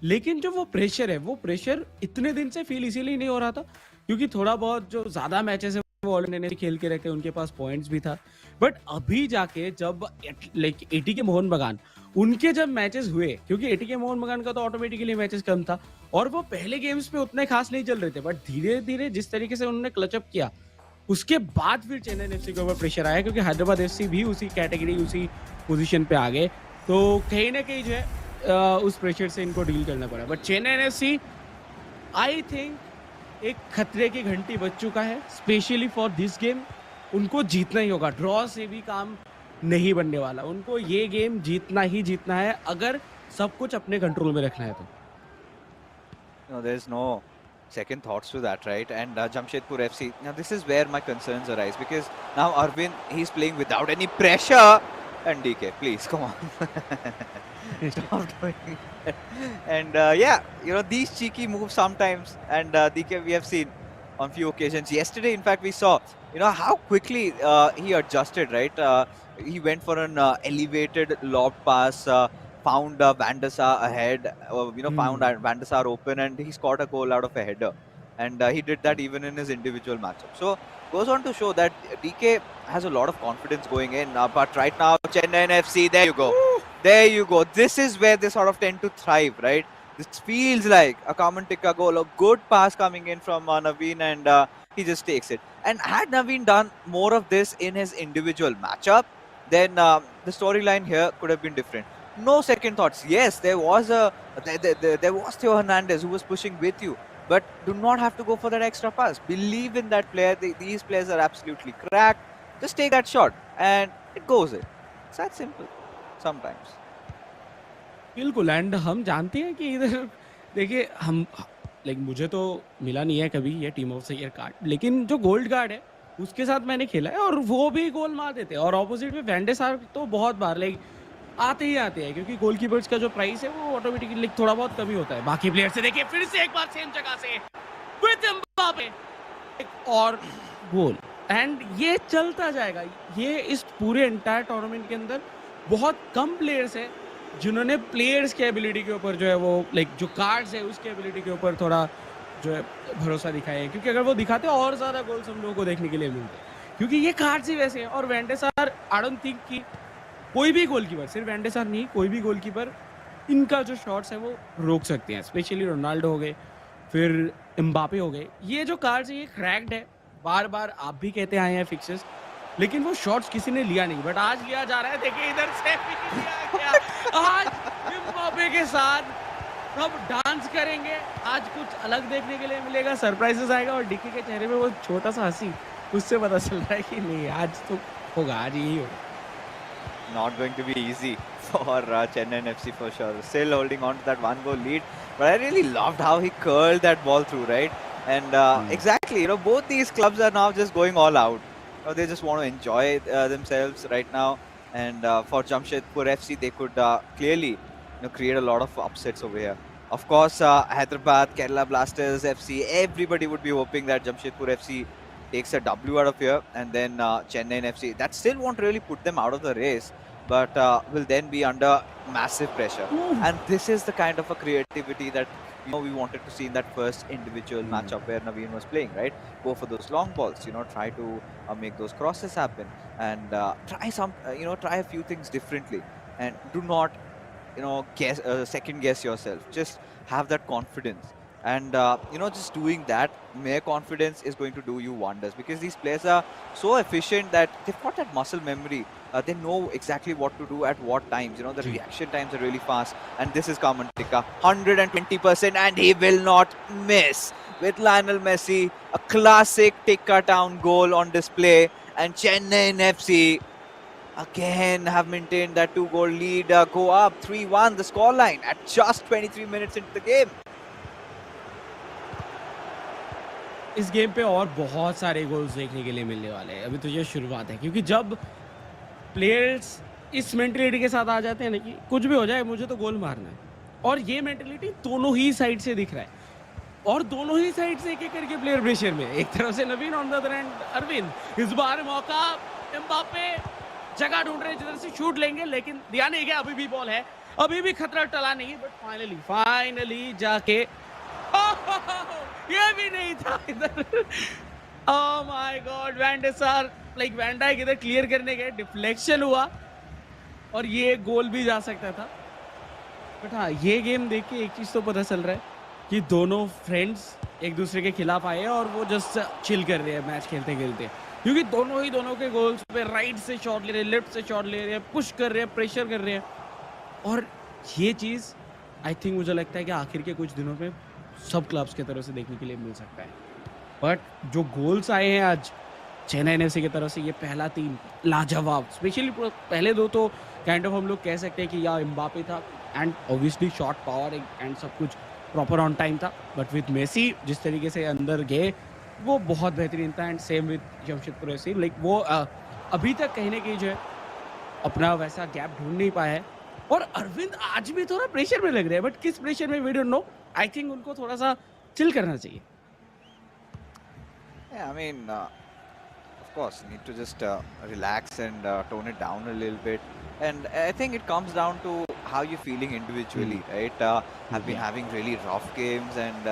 लेकिन जो वो प्रेशर है वो प्रेशर इतने दिन से फील इसीलिए नहीं हो रहा था क्योंकि थोड़ा बहुत जो ज्यादा मैचेस है वो ऑलरेडी खेल के रखे, उनके पास पॉइंट्स भी था। बट अभी जाके जब लाइक एटी के मोहन बगान उनके जब मैचेस हुए, क्योंकि एटी के मोहन बगान का तो ऑटोमेटिकली मैचेस कम था और वो पहले गेम्स पे उतने खास नहीं चल रहे थे, बट धीरे धीरे जिस तरीके से उन्होंने क्लचअप किया उसके बाद फिर चेन्नई एफसी के ऊपर प्रेशर आया, क्योंकि हैदराबाद एफसी भी उसी कैटेगरी उसी पोजीशन पे आ गए। तो कहीं ना कहीं जो है उस प्रेशर से इनको डील करना पड़ा। But Chennai FC I think एक खतरे की घंटी बज चुका है, स्पेशली फॉर दिस गेम। उनको जीतना ही होगा, ड्रॉ से भी काम नहीं बनने वाला, उनको ये गेम जीतना ही जीतना है अगर सब कुछ अपने कंट्रोल में रखना है तो। No, there's no second thoughts to that, right? And Jamshedpur FC. Now, this is where my concerns arise because now Arvind, he's playing without any pressure. And DK, please, come on. Stop doing that. And yeah, these cheeky moves sometimes. And DK, we have seen on few occasions. Yesterday, in fact, we saw, how quickly he adjusted, right? He went for an elevated lob pass. Found Van der Sar ahead, found Van der Sar open, and he scored a goal out of a header. And he did that even in his individual matchup. So goes on to show that DK has a lot of confidence going in. But right now, Chennai FC, there you go. There you go. This is where they sort of tend to thrive, right? This feels like a common Tikka goal, a good pass coming in from Naveen, and he just takes it. And had Naveen done more of this in his individual matchup, then the storyline here could have been different. No second thoughts. Yes, there was there was Theo Hernandez who was pushing with you, but do not have to go for that extra pass. Believe in that player. These players are absolutely cracked. Just take that shot and it goes in. It's that simple. Sometimes. बिल्कुल। And हम जानते हैं कि इधर देखिए हम like मुझे तो मिला नहीं है कभी ये team of the year card, लेकिन जो गोल्ड कार्ड है उसके साथ मैंने खेला है और वो भी गोल मार देते हैं। और ऑपोजिट में वैंडे सार तो बहुत बार लाइक आते ही आते हैं, क्योंकि गोलकीपर्स का जो प्राइस है वो ऑटोमेटिकली थोड़ा बहुत कम ही होता है बाकी प्लेयर से। देखिए फिर से एक बार सेम जगह से विद एम्बापे एक और गोल, एंड ये चलता जाएगा। ये इस पूरे एंटायर टूर्नामेंट के अंदर बहुत कम प्लेयर्स है जिन्होंने प्लेयर्स के एबिलिटी के ऊपर जो है वो लाइक जो कार्ड्स है उसके एबिलिटी के ऊपर थोड़ा जो है भरोसा दिखाया है, क्योंकि अगर वो दिखाते और ज्यादा गोल्स हम लोगों को देखने के लिए मिलते, क्योंकि ये कार्ड्स ही वैसे हैं। और वैंडे सार आई डोंट थिंक कि कोई भी गोलकीपर, सिर्फ वैंडे सार नहीं, कोई भी गोलकीपर इनका जो शॉट्स है वो रोक सकते हैं। स्पेशली रोनाल्डो हो गए, फिर एम्बापे हो गए। ये जो कार्ड्स है ये क्रैक्ड है। बार-बार आप भी कहते आए हैं फिक्सेस, लेकिन वो शॉट्स किसी ने लिया नहीं, बट आज लिया जा रहा है। देखिए इधर से भी लिया गया। आज एम्बापे के साथ सब डांस करेंगे। आज कुछ अलग देखने के लिए मिलेगा, सरप्राइजेस आएगा और डीके के चेहरे पे वो छोटा-सा हँसी, उससे पता चल रहा है कि नहीं आज तो होगा, आज यही होगा। Not going to be easy for Chennaiyin FC for sure. Still holding on to that one goal lead. But I really loved how he curled that ball through, right? And hmm. exactly, both these clubs are now just going all out. They just want to enjoy themselves right now. And for Jamshedpur FC, they could clearly create a lot of upsets over here. Of course, Hyderabad, Kerala Blasters FC, everybody would be hoping that Jamshedpur FC takes a W out of here, and then Chennaiyin FC. That still won't really put them out of the race, but will then be under massive pressure. And this is the kind of a creativity that we wanted to see in that first individual matchup where Naveen was playing, right? Go for those long balls, try to make those crosses happen, and try a few things differently, and do not guess second guess yourself. Just have that confidence, and just doing that mere confidence is going to do you wonders, because these players are so efficient that they've got that muscle memory. They know exactly what to do at what times. The जी। reaction times are really fast, and this is Kamantika 120%, and he will not miss with Lionel Messi. A classic Tikka Town goal on display, and Chennai FC again have maintained that 2-goal lead, go up 3-1 the scoreline at just 23 minutes into the game. इस game पे और बहुत सारे goals देखने के लिए मिलने वाले हैं। अभी तो ये शुरुआत है, क्योंकि जब प्लेयर्स इस मेंटालिटी के साथ आ जाते हैं ना कि कुछ भी हो जाए मुझे तो गोल मारना है, और ये मेंटालिटी दोनों ही साइड से दिख रहा है, और दोनों ही साइड से एक-एक करके प्लेयर प्रेशर में। एक तरफ से Naveen, on the other end Arvind. इस बार मौका, एम्बापे जगह ढूंढ रहे हैं जिधर से शूट लेंगे, लेकिन दिया नहीं गया। अभी भी बॉल है, अभी भी खतरा टला नहीं, बट फाइनली जाके ये भी नहीं था इधर। Oh my God, van de Sar like van Dijk इधर क्लियर करने गए, डिफ्लेक्शन हुआ और ये गोल भी जा सकता था। बट हाँ, ये गेम देख के एक चीज तो पता चल रहा है कि दोनों फ्रेंड्स एक दूसरे के खिलाफ आए हैं और वो जस्ट चिल कर रहे हैं मैच खेलते खेलते, क्योंकि दोनों के गोल्स पे राइट से शॉट ले रहे हैं, लेफ्ट से शॉट ले रहे हैं, पुश कर रहे हैं, प्रेशर कर रहे हैं। और ये चीज़ आई थिंक मुझे लगता है कि आखिर के कुछ दिनों में सब क्लब्स की तरफ से देखने के लिए मिल सकता है। बट जो गोल्स आए हैं आज चेन्नई एफसी की तरफ से, ये पहला 3 लाजवाब, स्पेशली पहले 2 तो काइंड ऑफ हम लोग कह सकते हैं कि या एम्बापे था, and obviously shot power and सब कुछ प्रॉपर ऑन टाइम था। बट विद मेसी जिस तरीके से अंदर गए वो बहुत बेहतरीन था, and same with Jamshedpur FC. Like वो अभी तक कहीं ना कहीं जो है अपना वैसा गैप ढूंढ नहीं पाया है। और अरविंद आज भी थोड़ा प्रेशर में लग रहे हैं, बट किस प्रेशर में we don't know. I think उनको थोड़ा सा चिल करना चाहिए। Yeah, I mean, of course, you need to just relax and tone it down a little bit. And I think it comes down to how you're feeling individually, right? Have been Yeah. having really rough games, and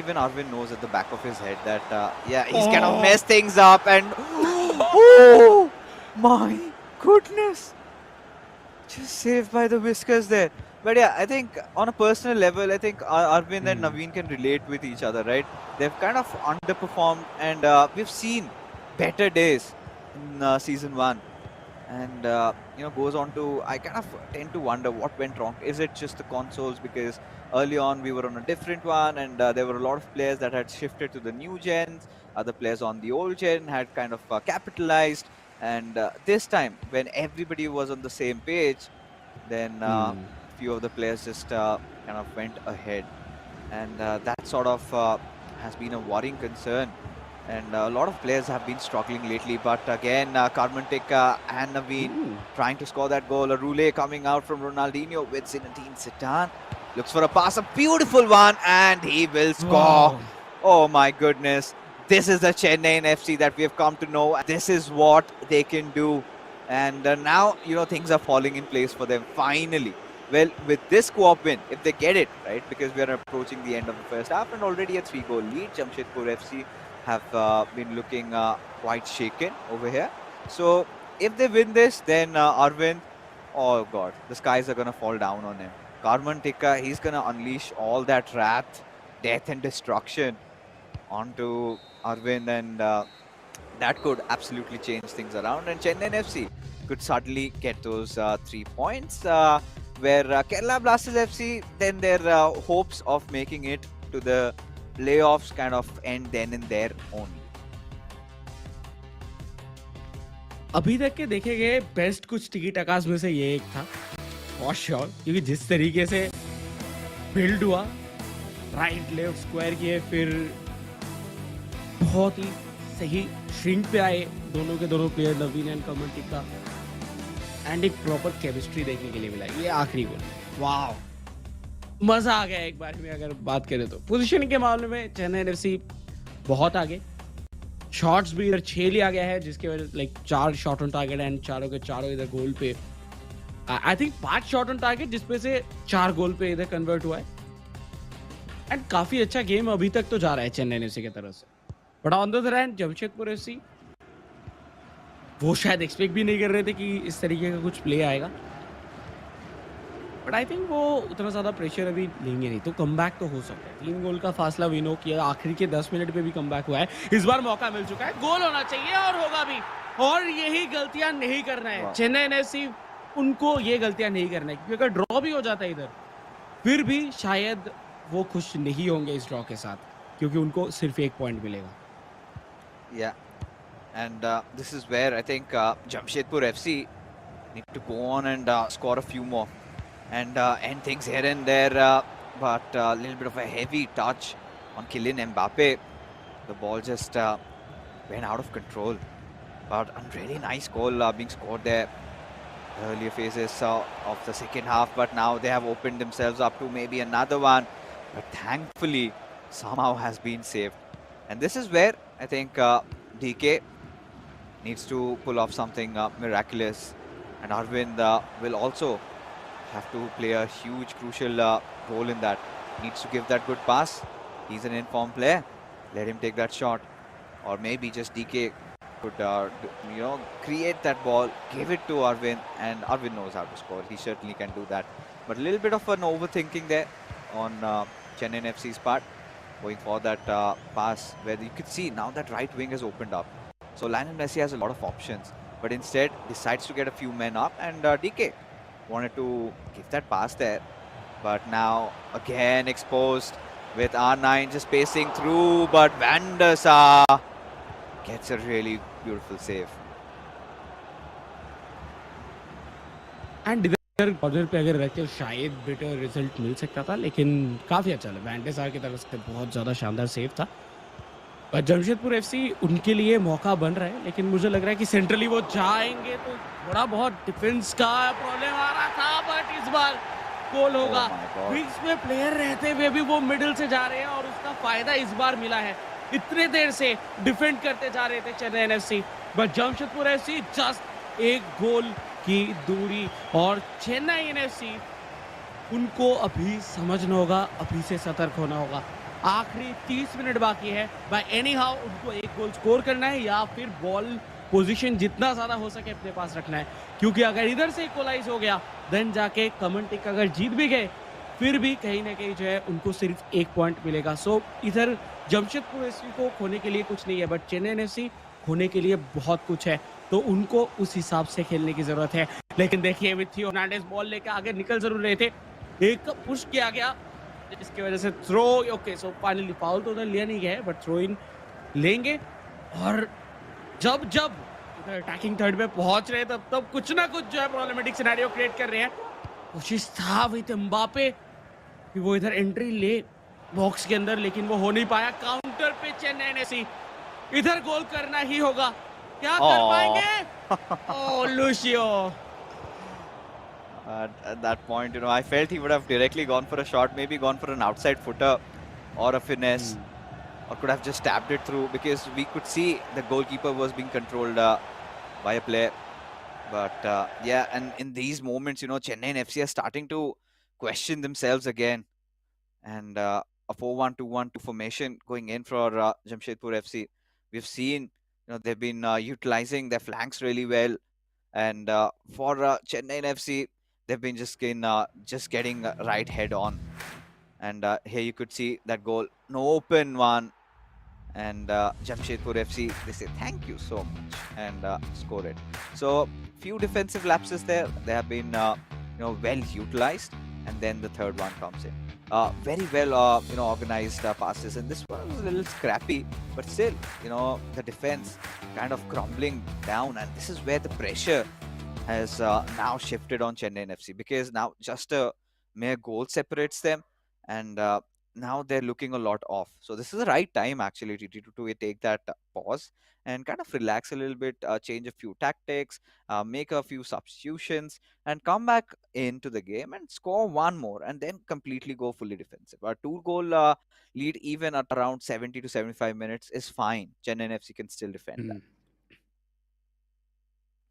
even Arvind knows at the back of his head that yeah, he's kind of messed things up, and oh my goodness, just saved by the whiskers there. But yeah, I think on a personal level, I think Arvind and Naveen can relate with each other, right? They've kind of underperformed, and we've seen better days in season 1. And goes on to, I kind of tend to wonder what went wrong. Is it just the consoles? Because early on we were on a different one, and there were a lot of players that had shifted to the new gens. Other players on the old gen had kind of capitalized. And this time, when everybody was on the same page, then few of the players just kind of went ahead, and that sort of has been a worrying concern. And a lot of players have been struggling lately, but again, Karmantik and Naveen trying to score that goal. A roulé coming out from Ronaldinho with Zinedine Zidane. Looks for a pass, a beautiful one, and he will score. Wow. Oh my goodness. This is the Chennaiyin FC that we have come to know. This is what they can do. And now, things are falling in place for them, finally. Well, with this co-op win, if they get it, right, because we are approaching the end of the first half and already a 3-goal lead, Jamshedpur FC have been looking quite shaken over here. So if they win this, then Arvind, Oh god, the skies are gonna fall down on him. Karman Tikka, he's gonna unleash all that wrath, death, and destruction onto Arvind, and that could absolutely change things around. And Chennai FC could suddenly get those 3 points. Where Kerala Blasters FC, then their hopes of making it to the playoffs kind of end then and there only. अभी तक के देखे गए best कुछ टिकी टकास में से ये एक था फॉर श्योर, क्योंकि जिस तरीके से बिल्ड हुआ, राइट लेफ्ट स्क्वायर किए, फिर बहुत ही सही श्रिंक पे आए दोनों के दोनों player, Naveen and Kamal tikka, and एक प्रॉपर केमिस्ट्री देखने के लिए मिला। ये आखिरी गोल, वाह, मजा आ गया एक बार में। अगर बात करें तो पोजीशनिंग के मामले में चेन्नई एफसी बहुत आगे, शॉट्स भी इधर 6 लिया गया है, जिसके वजह like 4 shot on target and चारों के चारों इधर गोल पे। I think 5 shot on target, जिसमें से 4 गोल पे इधर कन्वर्ट हुआ है। एंड काफी अच्छा गेम अभी तक तो जा रहा है चेन्नई एफसी की तरफ से। But on the other hand Jamshedpur FC, वो शायद एक्सपेक्ट भी नहीं कर रहे थे कि इस तरीके का कुछ प्ले आएगा। बट आई थिंक वो उतना ज़्यादा प्रेशर अभी लेंगे नहीं, तो कमबैक तो हो सकता है। 3 गोल का फासला विनो किया, आखिरी के 10 मिनट पे भी कमबैक हुआ है। इस बार मौका मिल चुका है, गोल होना चाहिए और होगा भी, और यही गलतियां नहीं करना है चेन्नई एफसी, उनको ये गलतियां नहीं करना है, क्योंकि अगर ड्रॉ भी हो जाता है इधर, फिर भी शायद वो खुश नहीं होंगे इस ड्रॉ के साथ, क्योंकि उनको सिर्फ 1 पॉइंट मिलेगा। Yeah, and this is where I think Jamshedpur FC need to go on and score a few more and end things here and there. But a little bit of a heavy touch on Kylian Mbappe. The ball just went out of control. But a really nice goal being scored there. Earlier phases of the second half, but now they have opened themselves up to maybe another one. But thankfully, somehow has been saved. And this is where I think DK needs to pull off something miraculous. And Arvind will also have to play a huge, crucial role in that. Needs to give that good pass. He's an informed player. Let him take that shot. Or maybe just DK could, create that ball, give it to Arvind, and Arvind knows how to score. He certainly can do that. But a little bit of an overthinking there on Chennai FC's part, going for that pass, where you could see now that right wing has opened up. So Lionel Messi has a lot of options, but instead decides to get a few men up, and DK wanted to give that pass there, but now again exposed with R9 just pacing through, but Van der Sar gets a really beautiful save. And इधर corner पे अगर रहते शायद better result मिल सकता था, लेकिन काफी अच्छा लगा, वैन डे सार की तरफ से बहुत ज्यादा शानदार सेव था। पर जमशेदपुर एफसी, उनके लिए मौका बन रहा है, लेकिन मुझे लग रहा है कि सेंट्रली वो जाएंगे तो थोड़ा बहुत डिफेंस का प्रॉब्लम आ रहा था, बट इस बार गोल होगा। विंग्स में प्लेयर रहते हुए भी वो मिडिल से जा रहे हैं, और उसका फायदा इस बार मिला है। इतने देर से डिफेंड करते जा रहे थे Chennai FC, but Jamshedpur FC just 1 गोल की दूरी, और चेन्नई एफसी, उनको अभी समझना होगा, अभी से सतर्क होना होगा। आखिरी 30 मिनट बाकी है, बाय एनी हाउ उनको 1 गोल स्कोर करना है, या फिर बॉल पोजीशन जितना ज्यादा हो सके अपने पास रखना है, क्योंकि अगर इधर से इक्वलाइज हो गया, देन जाके कमेंटिक अगर जीत भी गए, फिर भी कहीं ना कहीं जो है उनको सिर्फ 1 पॉइंट मिलेगा। सो इधर जमशेदपुर एफसी को खोने के लिए कुछ नहीं है, बट चेन्नई एफसी खोने के लिए बहुत कुछ है, तो उनको उस हिसाब से खेलने की जरूरत है। लेकिन देखिए मिथियो हर्नांडेज बॉल लेकर आगे निकल जरूर रहे थे, एक पुश किया गया जिसकी वजह से throw, okay, so finally foul तो उधर लिया नहीं गया है, बट थ्रो इन लेंगे। और जब जब इधर अटैकिंग थर्ड पे पहुंच रहे, तब तब कुछ ना कुछ जो है प्रॉब्लमेटिक सिनेरियो क्रिएट कर रहे हैं। कोशिश था विद एम्बापे कि वो इधर एंट्री ले बॉक्स के अंदर, लेकिन वो हो नहीं पाया। काउंटर पे चेन्नई एफसी, इधर गोल करना ही होगा, क्या कर पाएंगे? ओह लुशियो, At that point, I felt he would have directly gone for a shot, maybe gone for an outside footer or a finesse, or could have just tapped it through, because we could see the goalkeeper was being controlled by a player. But yeah, and in these moments, Chennai and FC are starting to question themselves again. And a 4-1-2-1-2 formation going in for Jamshedpur FC. We've seen, they've been utilizing their flanks really well, And for Chennaiyin FC, they've been just getting right head on. And here you could see that goal, no open one. And Jamshedpur FC, they say thank you so much and score it. So few defensive lapses there. They have been well utilized, and then the third one comes in. Very well organized passes, and this one was a little scrappy, but still the defense kind of crumbling down, and this is where the pressure has now shifted on Chennaiyin FC, because now just a mere goal separates them, and now they're looking a lot off. So this is the right time actually to take that pause and kind of relax a little bit, change a few tactics, make a few substitutions, and come back into the game and score one more, and then completely go fully defensive. A two-goal lead even at around 70 to 75 minutes is fine. Chennaiyin FC can still defend that.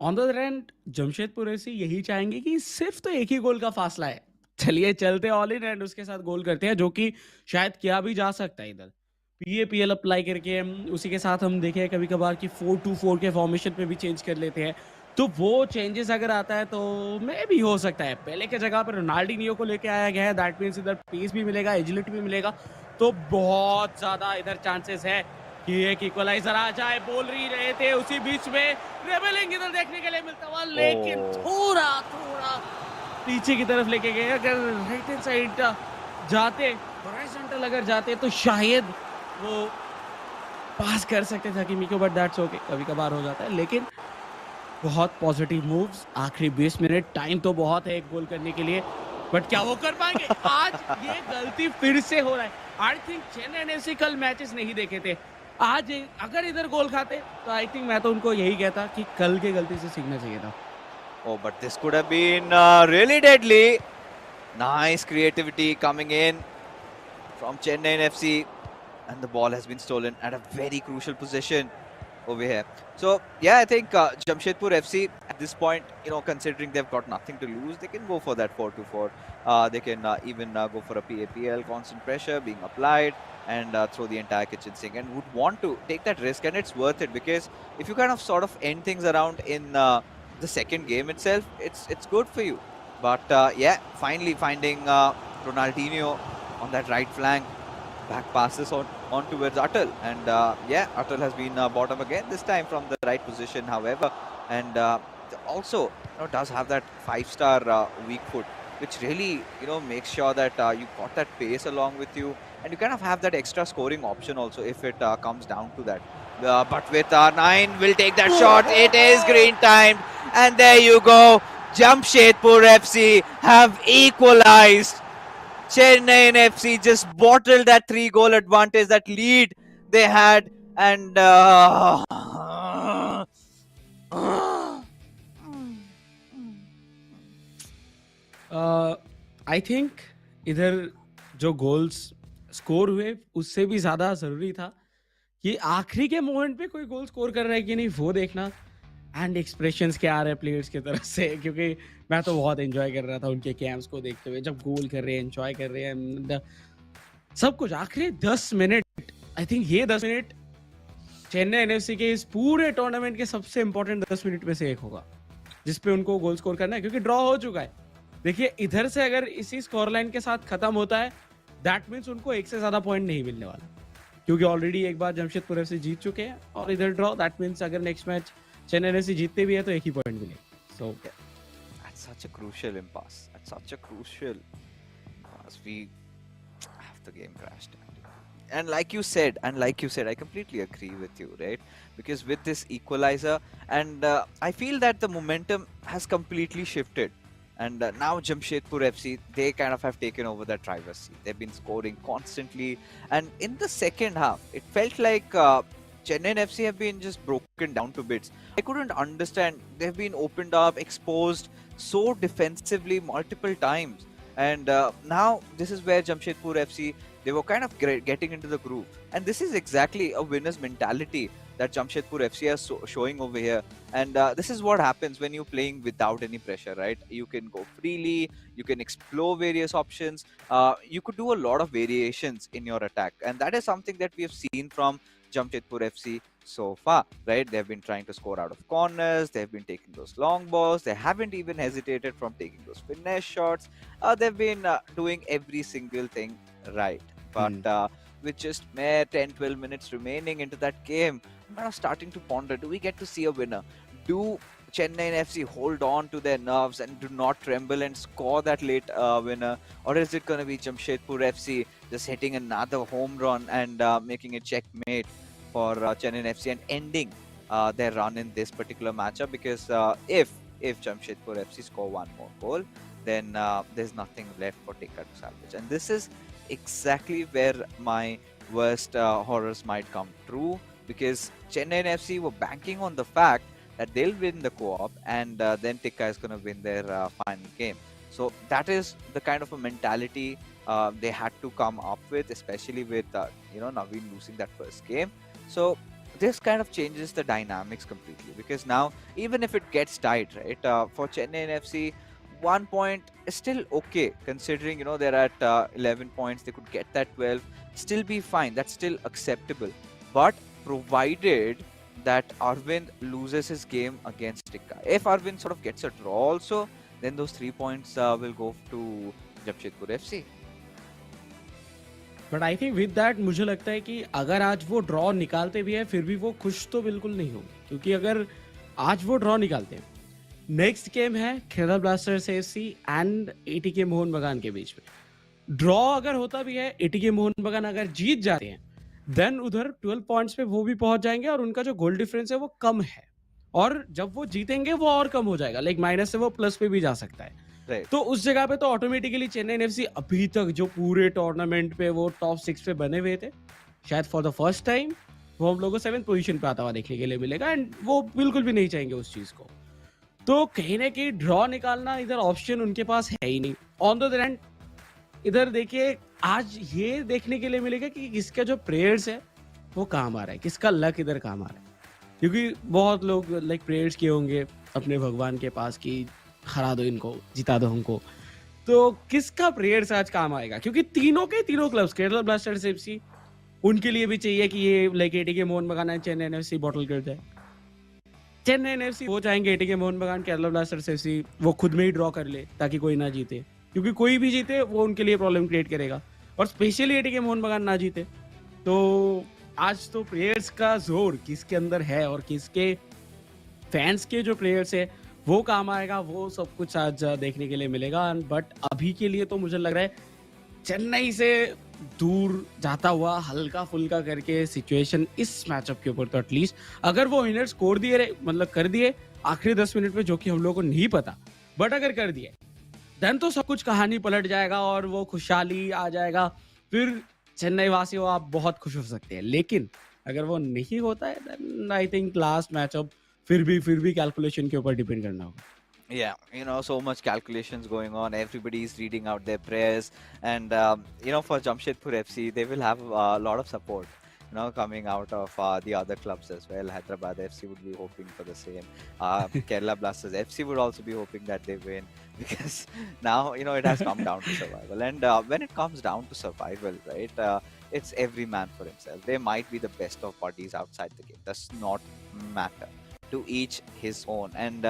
On the other and Jamshedpur ऐसे यही चाहेंगे कि सिर्फ तो एक ही गोल का फासला है, चलिए चलते ऑल इन एंड उसके साथ गोल करते हैं, जो कि शायद किया भी जा सकता है इधर पीएपीएल अप्लाई करके। उसी के साथ हम देखें कभी कभार कि 4-2-4 के फॉर्मेशन पे भी चेंज कर लेते हैं, तो वो चेंजेस अगर आता है तो मे भी हो सकता है। पहले के जगह पर रोनाल्डिनियो को लेके आया गया है, दैट मीन्स इधर पेस भी मिलेगा, एजिलिटी भी मिलेगा, तो बहुत ज़्यादा इधर चांसेस है कि एक इक्वलाइजर आ जाए। बोल रही रहे थे उसी बीच में रेबलिंग इधर देखने के लिए मिलता हुआ, लेकिन थोड़ा पीछे की तरफ लेके गए। अगर राइट हैंड साइड जाते, हॉरिजॉन्टल अगर जाते तो शायद वो पास कर सकते थे हकीमी को, बट दैट्स ओके, कभी कभार हो जाता है। लेकिन बहुत पॉजिटिव मूव्स, आखिरी 20 मिनट, टाइम तो बहुत है एक गोल करने के लिए, बट क्या वो कर पाएंगे? आज ये गलती फिर से हो रहा है। आई थिंक चेन्नई एफसी कल मैचेस नहीं देखे थे, आज अगर इधर गोल खाते तो आई थिंक मैं तो उनको यही कहता कि कल के गलती से सीखना चाहिए था। Oh, but this could have been really deadly. Nice creativity coming in from Chennaiyin FC, and the ball has been stolen at a very crucial position over here. So yeah, I think Jamshedpur FC at this point, considering they've got nothing to lose, they can go for that 4-2-4. They can even go for a PAPL, constant pressure being applied, and throw the entire kitchen sink, and would want to take that risk, and it's worth it, because if you kind of sort of end things around in the second game itself, it's good for you. But yeah, finally finding Ronaldinho on that right flank, back passes on towards Atal, and yeah, Atal has been brought up again, this time from the right position, however, and also does have that 5-star weak foot, which really makes sure that you got that pace along with you, and you kind of have that extra scoring option also if it comes down to that. But with R9 will take that shot, it is green timed, and there you go, Jamshedpur FC have equalized. Chennaiyin FC just bottled that 3-goal advantage, that lead they had, and I think इधर जो goals score हुए उससे भी ज़्यादा ज़रूरी था कि आखिरी के मोमेंट पे कोई गोल स्कोर कर रहा है कि नहीं वो देखना, एंड एक्सप्रेशंस क्या आ रहे हैं प्लेयर्स की तरफ से, क्योंकि मैं तो बहुत एंजॉय कर रहा था उनके कैम्प्स को देखते हुए, जब गोल कर रहे हैं एंजॉय कर रहे हैं सब कुछ। आखिरी 10 मिनट, आई थिंक ये 10 मिनट चेन्नई एफसी के इस पूरे टूर्नामेंट के सबसे इंपॉर्टेंट 10 मिनट में से एक होगा, जिसपे उनको गोल स्कोर करना है, क्योंकि ड्रॉ हो चुका है। देखिए इधर से अगर इसी स्कोर लाइन के साथ खत्म होता है, दैट मीन्स उनको एक से ज्यादा पॉइंट नहीं मिलने वाला, क्योंकि ऑलरेडी एक बार जमशेदपुर एफसी जीत चुके हैं, और इधर ड्रॉ, दैट मीन्स अगर नेक्स्ट मैच चेन्नई एफसी जीतते भी है तो एक ही पॉइंट मिलेगा। सो that's such a crucial impasse, that's such a crucial impasse. We have the game crashed. And like you said, I completely agree with you, right? Because with this equalizer, and I feel that the momentum has completely shifted. And now Jamshedpur FC, they kind of have taken over that driver's seat. They've been scoring constantly. And in the second half, it felt like Chennaiyin FC have been just broken down to bits. I couldn't understand. They've been opened up, exposed so defensively multiple times. And now this is where Jamshedpur FC, they were kind of getting into the groove. And this is exactly a winner's mentality that Jamshedpur FC is showing over here. And this is what happens when you're playing without any pressure, right? You can go freely, you can explore various options, you could do a lot of variations in your attack. And that is something that we have seen from Jamshedpur FC so far, right? They've been trying to score out of corners. They've been taking those long balls. They haven't even hesitated from taking those finesse shots. They've been doing every single thing right. But with just mere 10, 12 minutes remaining into that game, I'm kind of starting to ponder, do we get to see a winner? Do Chennai FC hold on to their nerves and do not tremble and score that late winner? Or is it going to be Jamshedpur FC just hitting another home run and making a checkmate for Chennai FC and ending their run in this particular matchup? Because if Jamshedpur FC score one more goal, then there's nothing left for Tikka to salvage. And this is exactly where my worst horrors might come true, because Chennai FC were banking on the fact that they'll win the co-op and then Tikka is going to win their final game. So that is the kind of a mentality they had to come up with, especially with Naveen losing that first game. So this kind of changes the dynamics completely, because now even if it gets tight, right, for Chennai FC, 1 point is still okay, considering they're at 11 points. They could get that 12, still be fine. That's still acceptable. But provided that Arvind loses his game against Tikka, if Arvind sort of gets a draw also, then those 3 points will go to Jamshedpur FC. But I think with that मुझे लगता है कि अगर आज वो draw निकालते भी है, फिर भी वो खुश तो बिल्कुल नहीं होंगे, क्योंकि अगर आज वो ड्रॉ निकालते हैं, नेक्स्ट गेम है Kerala blasters FC and ATK Mohan बगान के बीच में। ड्रॉ अगर होता भी है, एटीके मोहन बगान अगर जीत जाते हैं, देन उधर 12 पॉइंट्स पे वो भी पहुंच जाएंगे और उनका जो गोल डिफरेंस है वो कम है, और जब वो जीतेंगे वो और कम हो जाएगा, लाइक माइनस से वो प्लस पे भी जा सकता है। तो उस जगह पे तो ऑटोमेटिकली चेन्नई एफसी अभी तक जो पूरे टूर्नामेंट पे वो टॉप 6 पे बने हुए थे, शायद फॉर द फर्स्ट टाइम वो हम लोगों को 7th पोजीशन पे आता हुआ देखने के लिए मिलेगा, एंड वो बिल्कुल भी नहीं चाहेंगे उस चीज को। तो कहीं ना कहीं ड्रॉ निकालना इधर ऑप्शन उनके पास है ही नहीं। ऑन द अदर हैंड इधर देखिए, आज ये देखने के लिए मिलेगा कि किसका जो प्रेयर्स है वो काम आ रहा है, किसका लक इधर काम आ रहा है, क्योंकि बहुत लोग लाइक प्रेयर्स किए होंगे अपने भगवान के पास कि हरा दो इनको, जिता दो हमको। तो किसका प्रेयर्स आज काम आएगा, क्योंकि तीनों के तीनों क्लब्स, केरला ब्लास्टर्स एफसी, उनके लिए भी चाहिए कि ये लाइक एटीके मोहन बगान है, चेन्नई एफसी बॉटल कर जाए। चेन्नई एफसी वो चाहेंगे एटीके मोहन बगान केरला ब्लास्टर्स एफसी वो खुद में ही ड्रॉ कर ले ताकि कोई ना जीते, क्योंकि कोई भी जीते वो उनके लिए प्रॉब्लम क्रिएट करेगा, और स्पेशली एटीके मोहन बगान ना जीते। तो आज तो प्लेयर्स का जोर किसके अंदर है और किसके फैंस के जो प्लेयर्स है वो काम आएगा, वो सब कुछ आज देखने के लिए मिलेगा। बट अभी के लिए तो मुझे लग रहा है चेन्नई से दूर जाता हुआ हल्का फुल्का करके सिचुएशन इस मैचअप के ऊपर, तो एटलीस्ट अगर वो विनर स्कोर दिए रहे, मतलब कर दिए आखिरी 10 मिनट में, जो कि हम लोगों को नहीं पता, बट अगर कर दिए देन तो सब कुछ कहानी पलट जाएगा और वो खुशहाली आ जाएगा, फिर चेन्नई वासी हो आप बहुत खुश हो सकते हैं। लेकिन अगर वो नहीं होता है then I think last matchup फिर भी कैलकुलेशन के ऊपर डिपेंड करना होगा। Yeah, so much calculations going on. Everybody's reading out their prayers, and for Jamshedpur FC, they will have a lot of support, coming out of the other clubs as well. Hyderabad FC would be hoping for the same. Kerala Blasters FC would also be hoping that they win, because now it has come down to survival. And when it comes down to survival, right, it's every man for himself. They might be the best of buddies outside the game. Does not matter. To each his own. And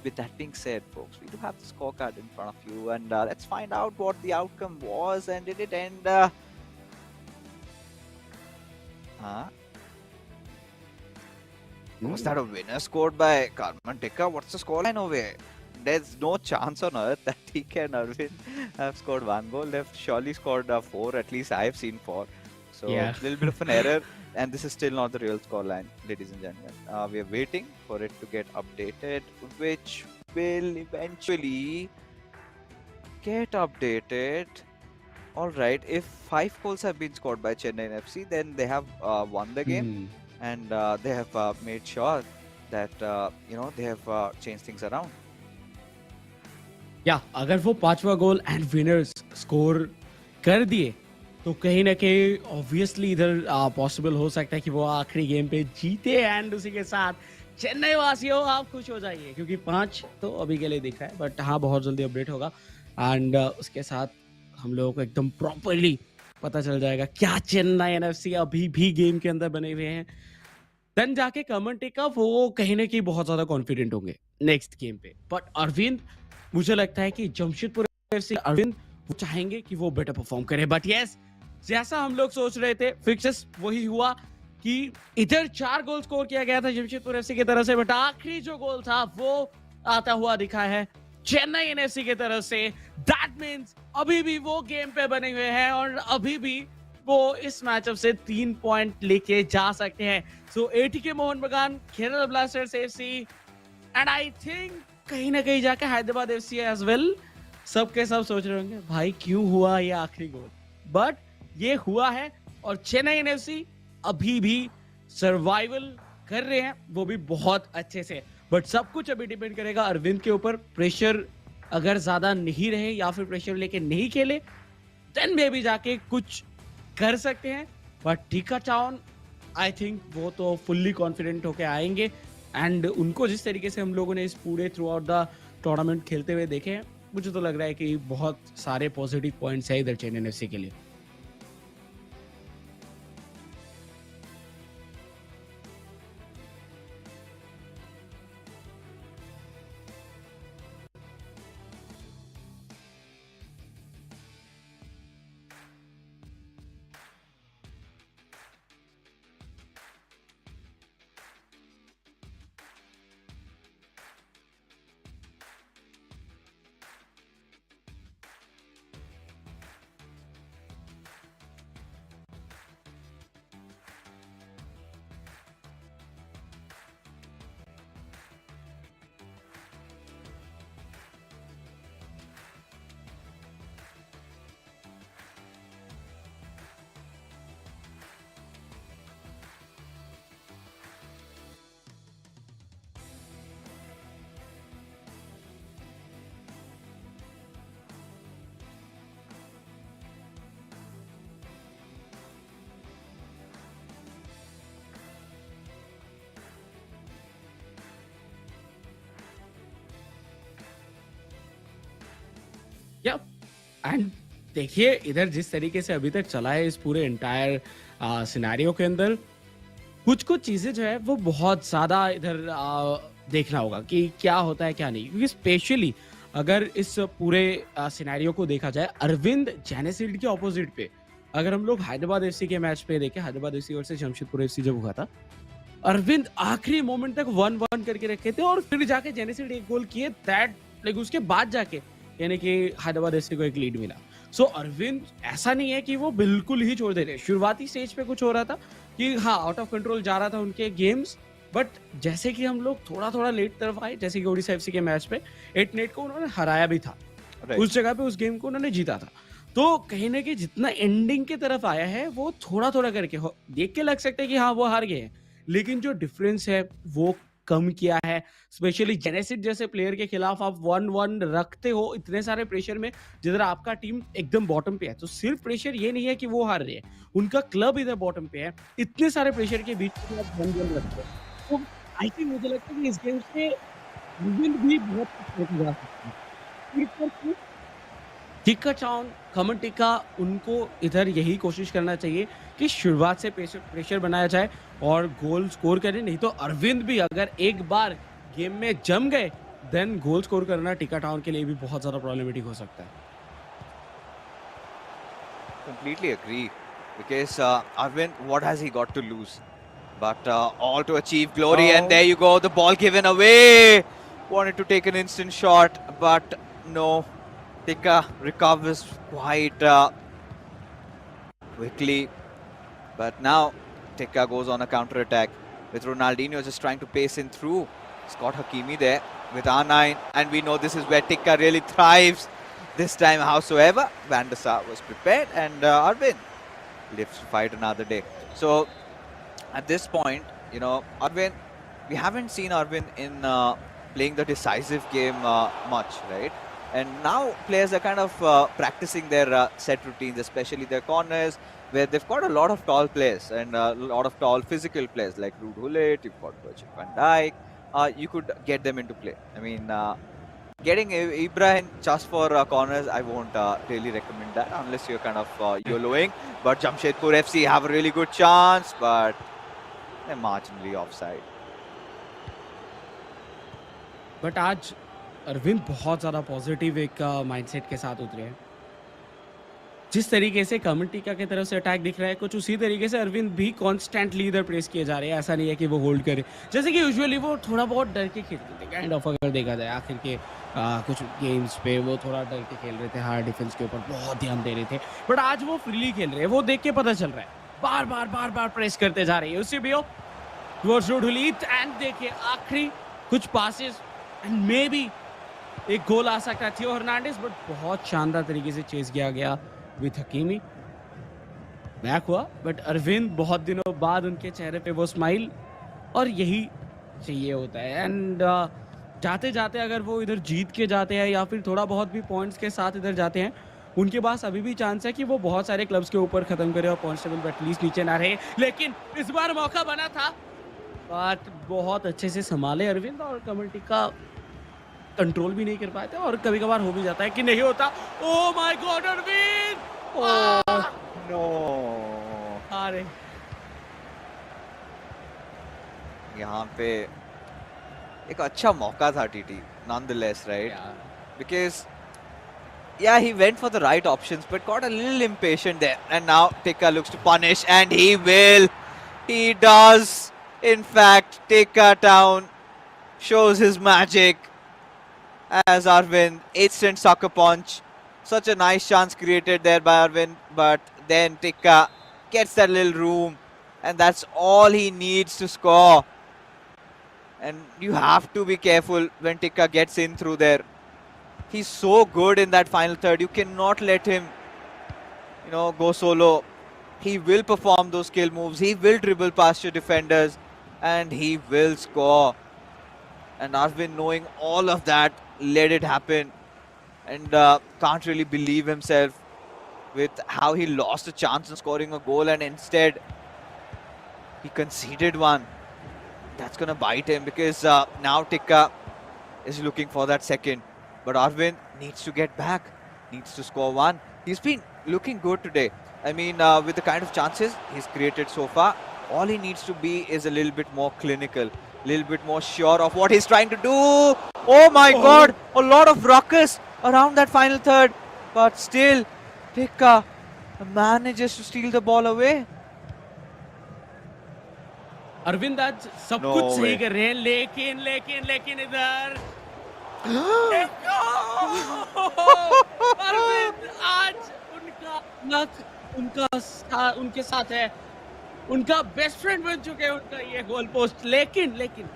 with that being said, folks, we do have the scorecard in front of you, and let's find out what the outcome was. And did it end? Was that a winner scored by Karman Tikka? What's the scoreline over here? There's no chance on earth that TK and Arvind have scored one goal. They've surely scored 4. At least I have seen 4. So a little bit of an error. And this is still not the real scoreline, ladies and gentlemen. We are waiting for it to get updated, which will eventually get updated. All right, if 5 goals have been scored by Chennai FC, then they have won the game, and they have made sure that they have changed things around. अगर वो 5वां goal and winners score कर दिए तो कहीं ना कहीं obviously इधर पॉसिबल हो सकता है कि वो आखिरी गेम पे जीते, एंड उसी के साथ चेन्नई वासियों आप खुश हो जाइए, क्योंकि 5 तो अभी के लिए दिख रहा है, बट हाँ बहुत जल्दी अपडेट होगा, एंड उसके साथ हम लोगों को एकदम प्रॉपरली पता चल जाएगा क्या चेन्नई एनएफसी अभी भी गेम के अंदर बने हुए हैं। देन जाके कमेंटे का वो कहीं ना कहीं बहुत ज्यादा कॉन्फिडेंट होंगे नेक्स्ट गेम पे। बट अरविंद, मुझे लगता है कि जमशेदपुर FC अरविंद वो चाहेंगे कि वो बेटर परफॉर्म करे। बट यस, जैसा हम लोग सोच रहे थे फिक्सेस वही हुआ कि इधर 4 गोल स्कोर किया गया था जमशेदपुर FC की तरफ से, बट आखिरी जो गोल था वो आता हुआ दिखा है चेन्नई FC की तरफ से। दैट मींस अभी भी वो गेम पे बने हुए हैं और अभी भी वो इस मैचअप से 3 पॉइंट लेके जा सकते हैं। सो एटीके मोहन बगान, Kerala blasters FC and I think कहीं ना कहीं जाके हैदराबाद FC एज वेल, सबके सब सोच रहे होंगे भाई क्यों हुआ ये आखिरी गोल, बट ये हुआ है। और चेन्नई FC अभी भी सर्वाइवल कर रहे हैं, वो भी बहुत अच्छे से। बट सब कुछ अभी डिपेंड करेगा अरविंद के ऊपर। प्रेशर अगर ज्यादा नहीं रहे या फिर प्रेशर लेके नहीं खेले, देन मे भी जाके कुछ कर सकते हैं। बट टीका टाउन, आई थिंक वो तो फुल्ली कॉन्फिडेंट होके आएंगे। एंड उनको जिस तरीके से हम लोगों ने इस पूरे थ्रू आउट द टूर्नामेंट खेलते हुए देखे हैं, मुझे तो लग रहा है कि बहुत सारे पॉजिटिव पॉइंट्स है इधर चेन्नई FC के लिए। या एंड देखिए इधर जिस तरीके से अभी तक चला है इस पूरे एंटायर सिनेरियो के अंदर, कुछ कुछ चीजें जो है वो बहुत ज्यादा इधर देखना होगा कि क्या होता है क्या नहीं। क्योंकि स्पेशली अगर इस पूरे सिनेरियो को देखा जाए, अरविंद जेनेसिल्ड के ऑपोजिट पे अगर हम लोग हैदराबाद FC के मैच पे देखें, Hyderabad FC versus Jamshedpur FC जब हुआ था, अरविंद आखिरी मोमेंट तक 1-1 करके रखे थे और फिर जाके जेनेसिल्ड एक गोल किए। दैट लाइक उसके बाद जाके यानी कि हैदराबाद FC को एक लीड मिला। सो अरविंद ऐसा नहीं है कि वो बिल्कुल ही छोड़ दे रहे। शुरुआती स्टेज पे कुछ हो रहा था कि हाँ आउट ऑफ कंट्रोल जा रहा था उनके गेम्स, बट जैसे कि हम लोग थोड़ा थोड़ा लेट तरफ आए, जैसे कि ओडिशा FC के मैच पे 8-8 को उन्होंने हराया भी था, उस जगह पे उस गेम को उन्होंने जीता था। तो कहीं ना कहीं जितना एंडिंग की तरफ आया है वो थोड़ा थोड़ा करके देख के लग सकता है कि हाँ वो हार गए हैं, लेकिन जो डिफरेंस है वो कम किया है। स्पेशली जेनेसिड जैसे प्लेयर के खिलाफ आप 1-1 रखते हो इतने सारे प्रेशर में, जिधर आपका टीम एकदम बॉटम पे है, तो सिर्फ प्रेशर ये नहीं है कि वो हार रहे हैं, उनका क्लब इधर बॉटम पे है, इतने सारे प्रेशर के बीच में आप 1-1 रखते हो। तो आई थिंक मुझे लगता है कि इस गेम से विन भी बहुत कुछ लेके जा सकते हैं। टिक्का टाउन, खमन टिक्का, उनको इधर यही कोशिश करना चाहिए कि शुरुआत से प्रेशर बनाया जाए और गोल स्कोर करें। नहीं तो अरविंद भी अगर एक बार गेम में जम गए, देन गोल स्कोर करना टिक्का टाउन के लिए भी बहुत ज्यादा प्रॉब्लमेटिक हो सकता है। Completely agree. Because Arvind, what has he got to lose? But all to achieve glory, and there you go, the ball given away. Wanted to take an instant shot, but no. Tika recovers quite quickly. But now Tika goes on a counter attack with Ronaldinho just trying to pace in through. He's got Hakimi there with R9, and we know this is where Tika really thrives. This time, howsoever, Van der Sar was prepared, and Arvind lives to fight another day. So, at this point, you know, Arvind, we haven't seen Arvind in playing the decisive game much, right? And now players are kind of practicing their set routines, especially their corners, where they've got a lot of tall players and a lot of tall physical players like Ruud Gullit, you've got Virgil van Dijk. You could get them into play. I mean, getting Ibrahim just for corners, I won't really recommend that unless you're kind of YOLOing. But Jamshedpur FC have a really good chance, but They're marginally offside. But आज अरविंद बहुत ज़्यादा positive एक mindset के साथ उतरे हैं। जिस तरीके से कमेंटिका की तरफ से अटैक दिख रहा है, कुछ उसी तरीके से अरविंद भी कॉन्स्टेंटली इधर प्रेस किए जा रहे हैं। ऐसा नहीं है कि वो होल्ड करे, जैसे कि यूजुअली वो थोड़ा बहुत डर के खेलते थे काइंड ऑफ, अगर देखा जाए आखिर के कुछ गेम्स पे वो थोड़ा डर के खेल रहे थे, हार्ड डिफेंस के ऊपर बहुत ध्यान दे रहे थे। बट आज वो फ्रीली खेल रहे हैं, वो देख के पता चल रहा है, बार बार प्रेस करते जा रहे हैं। उससे भी टुवर्ड्स रोडुलीत, एंड देखिए आखिरी कुछ पासेस एंड मे बी एक गोल आ सकता है थियो हर्नांडिस, बट बहुत शानदार तरीके से चेस किया गया विथ हकीमी। बैक हुआ, बट अरविंद बहुत दिनों बाद उनके चेहरे पे वो स्माइल, और यही चाहिए होता है। एंड जाते जाते अगर वो इधर जीत के जाते हैं या फिर थोड़ा बहुत भी पॉइंट्स के साथ इधर जाते हैं, उनके पास अभी भी चांस है कि वो बहुत सारे क्लब्स के ऊपर खत्म करे और पॉइंट्स टेबल एटलीस्ट नीचे ना रहे। लेकिन इस बार मौका बना था, बट बहुत अच्छे से संभाले अरविंद, और कमेटी का कंट्रोल भी नहीं कर पाए थे, और कभी कभार हो भी जाता है कि नहीं होता। Oh my God Arvind! Oh no! अरे यहाँ पे एक अच्छा मौका था TT, nonetheless, right? Because yeah, he went for the right options, but got a little impatient there. And now Tikka looks to punish, and he will. He does. In fact, Tikka Town shows his magic as Arvind instant sucker punch. Such a nice chance created there by Arvind, but then Tikka gets that little room, and that's all he needs to score. And you have to be careful when Tikka gets in through there. He's so good in that final third. You cannot let him, go solo. He will perform those skill moves. He will dribble past your defenders, and he will score. And Arvind, knowing all of that, let it happen, and can't really believe himself with how he lost a chance in scoring a goal, and instead he conceded one. That's gonna bite him, because now Tikka is looking for that second. But Arvind needs to get back, needs to score one. He's been looking good today. I mean, with the kind of chances he's created so far, all he needs to be is a little bit more clinical, a little bit more sure of what he's trying to do. Oh my God, a lot of ruckus around that final third, but still Tikka manages to steal the ball away. Arvind आज सब No कुछ सही way. कर रहे हैं, लेकिन लेकिन लेकिन इधर अरविंद आज उनका लक उनके साथ है, उनका बेस्ट फ्रेंड बन चुके हैं उनका ये गोल पोस्ट। लेकिन लेकिन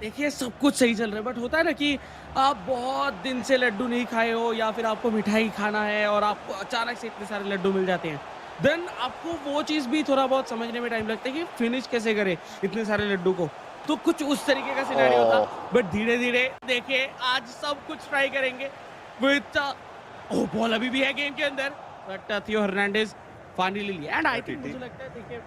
देखिए सब कुछ सही चल रहा है, बट होता है ना कि आप बहुत दिन से लड्डू नहीं खाए हो, या फिर आपको मिठाई खाना है और आपको अचानक से इतने सारे लड्डू मिल जाते हैं, देन आपको वो चीज़ भी थोड़ा बहुत समझने में टाइम लगता है कि फिनिश कैसे करें इतने सारे लड्डू को। तो कुछ उस तरीके का सिनेरियो था, बट धीरे धीरे देखिए आज सब कुछ ट्राई करेंगे विद बॉल अभी भी है गेम के अंदर, बट थियो हर्नांडिस फाइनली लिया। एंड आई थिंक मुझे लगता है देखिए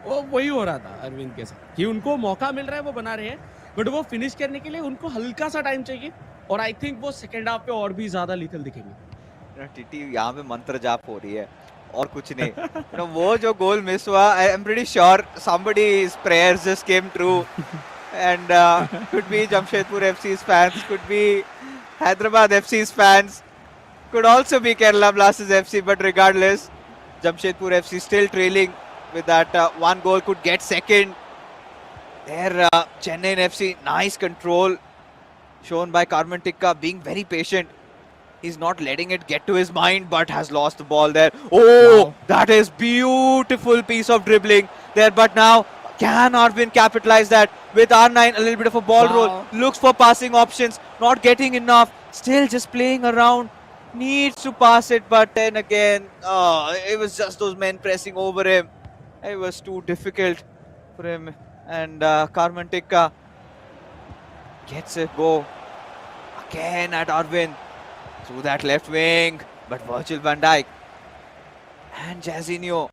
वो वही हो रहा था अरविंद के साथ कि उनको मौका मिल रहा है, वो बना रहे हैं, बट वो फिनिश करने के लिए उनको हल्का सा टाइम चाहिए, और आई थिंक वो सेकंड हाफ पे और भी ज्यादा लीथल दिखेंगे। टीटी यहाँ पे मंत्र जाप हो रही है और कुछ नहीं। वो जो गोल मिस हुआ, I am pretty sure somebody's prayers just came true, and could be Jamshedpur FC's fans, could be Hyderabad FC's fans, could also be Kerala Blasters FC, but regardless, Jamshedpur FC still trailing with that one goal, could get second. There, Chennaiyin FC, nice control shown by Karman Tikka, being very patient. He's not letting it get to his mind, but has lost the ball there. Oh, wow. That is beautiful piece of dribbling there. But now, can Arvind capitalize that with R9? A little bit of a ball roll. Looks for passing options, not getting enough. Still just playing around. Needs to pass it, but then again, it was just those men pressing over him. It was too difficult for him. And Karman Tikka gets a go again at Arvind. Through that left wing, but Virgil van Dijk and Jairzinho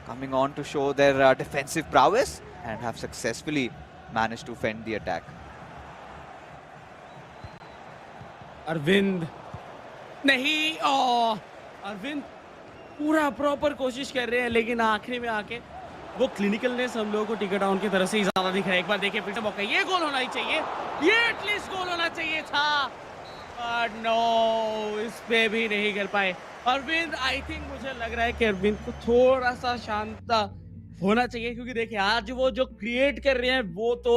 coming on to show their defensive prowess and have successfully managed to fend the attack. Arvind नहीं, अरविंद पूरा proper कोशिश कर रहे हैं, लेकिन आखिरी में आके वो क्लिनिकलनेस हम लोगों को टिका टाउन की तरफ से ही ज्यादा दिख रहा है। एक बार देखिए फिर से मौका, ये गोल होना ही चाहिए, ये एटलीस्ट गोल होना चाहिए था, बट नो, इस पे भी नहीं कर पाए अरविंद। आई थिंक मुझे लग रहा है कि अरविंद को थोड़ा सा शांत होना चाहिए, क्योंकि देखिए आज वो जो क्रिएट कर रहे हैं वो तो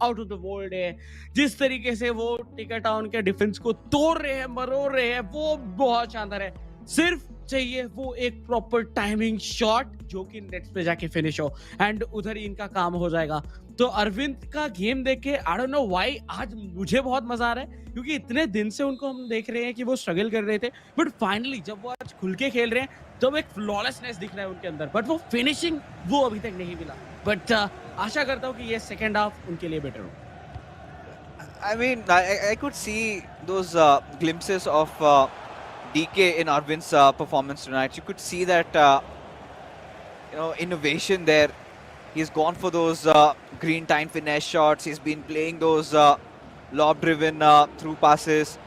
आउट ऑफ द वर्ल्ड है। जिस तरीके से वो टिका टाउन के डिफेंस को तोड़ रहे हैं, मरोड़ रहे हैं, वो बहुत शानदार है। सिर्फ चाहिए वो एक प्रॉपर टाइमिंग शॉट जो कि नेट्स पे जाके फिनिश हो, एंड उधर ही इनका काम हो जाएगा। तो अरविंद का गेम देख के आई डोंट नो व्हाई आज मुझे बहुत मजा आ रहा है, क्योंकि इतने दिन से उनको हम देख रहे हैं कि वो स्ट्रगल कर रहे थे, बट फाइनली जब वो आज खुल के खेल रहे हैं तब एक फ्लॉलेसनेस दिख रहा है उनके अंदर, बट वो फिनिशिंग वो अभी तक नहीं मिला। बट आशा करता हूँ कि ये सेकेंड हाफ उनके लिए बेटर हो। I mean, I could see those glimpses of DK in Arvind's performance tonight. You could see that innovation there. He's gone for those green time finesse shots. He's been playing those lob-driven through passes.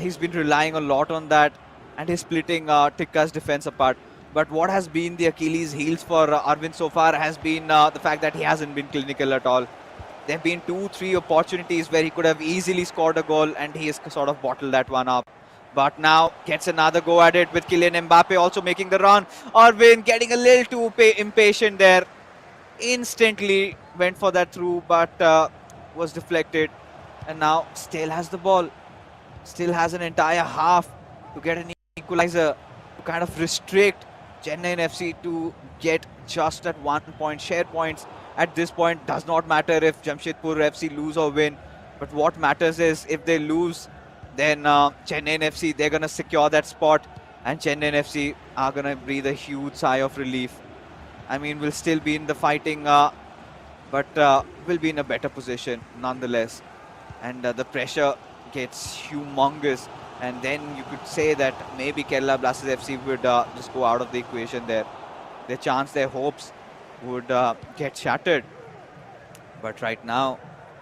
He's been relying a lot on that, and he's splitting Tikka's defense apart. But what has been the Achilles heels for Arvind so far has been the fact that he hasn't been clinical at all. There have been 2-3 opportunities where he could have easily scored a goal, and he has sort of bottled that one up. But now gets another go at it with Kylian Mbappe also making the run. Arvind getting a little too impatient there. Instantly went for that through, but was deflected. And now still has the ball. Still has an entire half to get an equalizer to kind of restrict Chennaiyin FC to get just that 1 point. Share points at this point does not matter if Jamshedpur FC lose or win. But what matters is if they lose, then Chennaiyin FC, they're going to secure that spot. And Chennaiyin FC are going to breathe a huge sigh of relief. I mean, we'll still be in the fighting, but we'll be in a better position nonetheless. And the pressure gets humongous. And then you could say that maybe Kerala Blasters FC would just go out of the equation there. Their chance, their hopes would get shattered. But right now,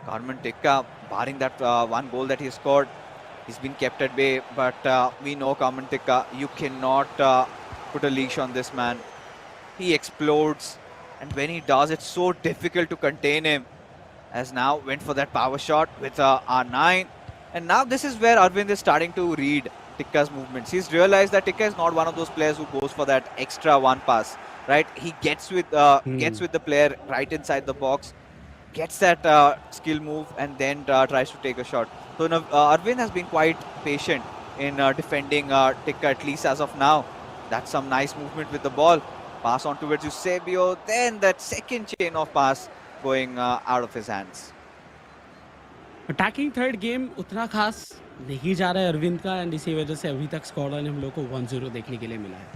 Karman Tikka, barring that one goal that he scored, he's been kept at bay. But we know Karman Tikka, you cannot put a leash on this man. He explodes, and when he does, it's so difficult to contain him. As now went for that power shot with R9. And now this is where Arvind is starting to read Tikka's movements. He's realized that Tikka is not one of those players who goes for that extra one pass, right? He gets with the player right inside the box, gets that skill move, and then tries to take a shot. So Arvind has been quite patient in defending Tikka, at least as of now. That's some nice movement with the ball. Pass on towards Eusebio, then that second chain of pass going out of his hands. Attacking third game उतना खास नहीं जा रहा है अरविंद का, and इसी वजह से अभी तक स्कोर लाइन हम लोग को 1-0 देखने के लिए मिला है।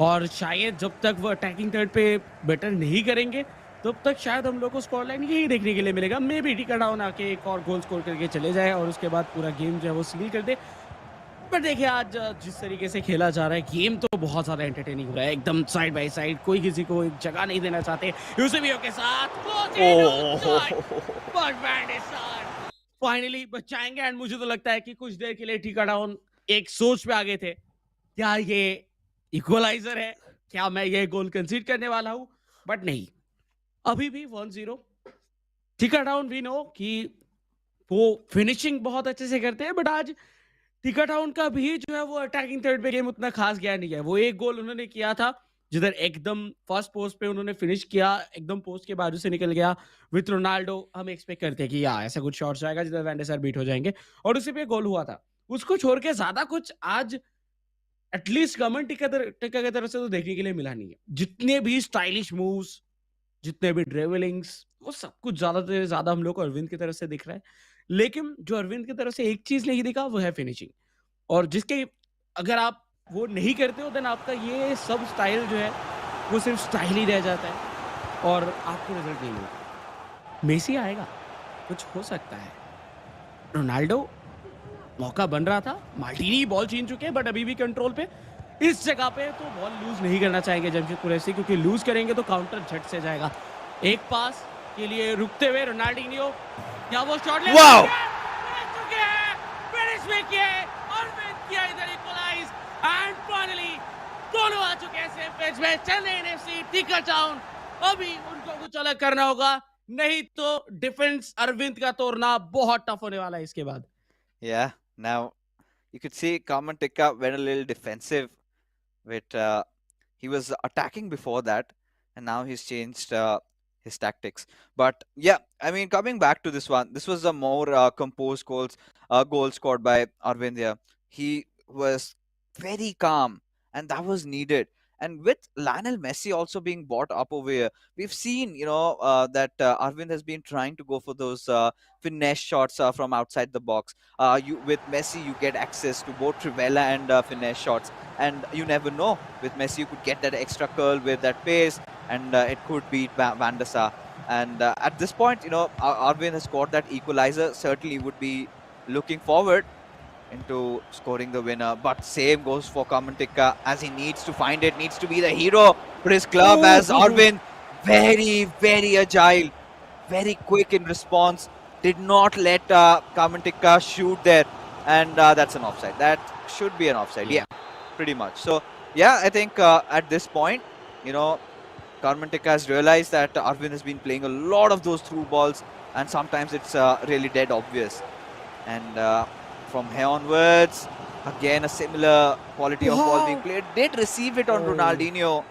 और शायद जब तक वो अटैकिंग थर्ड पे बेटर नहीं करेंगे तब तक शायद हम लोग को स्कोर लाइन यही देखने के लिए मिलेगा। मे बी टिका डाउन आके एक और गोल स्कोर करके चले जाए और उसके बाद पूरा गेम जो है वो सील कर दे। पर देखिए आज जिस तरीके से खेला जा रहा है गेम तो बहुत ज्यादा एंटरटेनिंग हो रहा है, एकदम साइड बाय साइड, कोई किसी को एक जगह नहीं देना चाहते। यूसेबियो के साथ फाइनली बचाएंगे, एंड मुझे तो लगता है कि कुछ देर के लिए टिका डाउन एक सोच पे आ गए थे, क्या ये इक्वलाइजर है, क्या मैं ये गोल कंसीड करने वाला हूं, बट नहीं, अभी भी 1-0 टिका डाउन। वी नो कि वो फिनिशिंग बहुत अच्छे से करते हैं, बट आज टिका टाउन का भी जो है वो अटैकिंग थर्ड पे गेम उतना खास गया नहीं है। वो एक गोल उन्होंने किया था जिधर एकदम फर्स्ट पोस्ट पे उन्होंने फिनिश किया, एकदम पोस्ट के बाजू से निकल गया विथ रोनाल्डो। हम एक्सपेक्ट करते हैं कि ऐसा कुछ शॉट्स आएगा जिधर वैंडर बीट हो जाएंगे, और उसी पे गोल हुआ था। उसको छोड़ के ज्यादा कुछ आज एटलीस्ट गवर्नमेंट टिका की तरफ से तो देखने के लिए मिला नहीं है। जितने भी स्टाइलिश मूव्स, जितने भी ड्रिबलिंग्स, वो सब कुछ ज्यादा से ज्यादा हम लोग को अरविंद की तरफ से दिख रहा है। लेकिन जो अरविंद की तरफ से एक चीज नहीं दिखा वो है फिनिशिंग, और जिसके अगर आप वो नहीं करते हो देन आपका ये सब स्टाइल जो है वो सिर्फ स्टाइल ही रह जाता है और आपको रिजल्ट नहीं मिलता। मेसी आएगा, कुछ हो सकता है। रोनाल्डो मौका बन रहा था, मार्टिनी बॉल छीन चुके हैं, बट अभी भी कंट्रोल पे। इस जगह पे तो बॉल लूज नहीं करना चाहेंगे जमशेदपुर एफसी, क्योंकि लूज करेंगे तो काउंटर झट से जाएगा। एक पास के लिए रुकते हुए रोनाल्डिनियो, क्या वो शॉट ले चुके हैं, फिनिश में किया और किया इधर इक्वलाइज, एंड फाइनली दोनों आ चुके हैं सेम पेज में। चेन्नई एफसी टिका टाउन अभी उनको कुछ अलग करना होगा, नहीं तो डिफेंस अरविंद का तोड़ना बहुत टफ होने वाला है इसके बाद। Yeah, now you could see Kamantika went a little defensive with he was attacking before that, and now he's changed his tactics. But yeah, I mean, coming back to this one, this was a more composed goal scored by Arvind here. He was very calm, and that was needed. And with Lionel Messi also being brought up over here, we've seen, that Arvind has been trying to go for those finesse shots from outside the box. You with Messi, you get access to both Trivela and finesse shots, and you never know. With Messi, you could get that extra curl with that pace, and it could beat Van der Sar. And at this point, Arvind has scored that equalizer. Certainly would be looking forward into scoring the winner. But same goes for Kamantika, as he needs to find it, needs to be the hero for his club, as Arvind, very, very agile, very quick in response, did not let Kamantika shoot there. And that's an offside. That should be an offside. Yeah, pretty much. So, yeah, I think at this point, Karmantika has realized that Arvind has been playing a lot of those through balls, and sometimes it's really dead obvious. And from here onwards, again a similar quality of ball being played. Did receive it on Ronaldinho,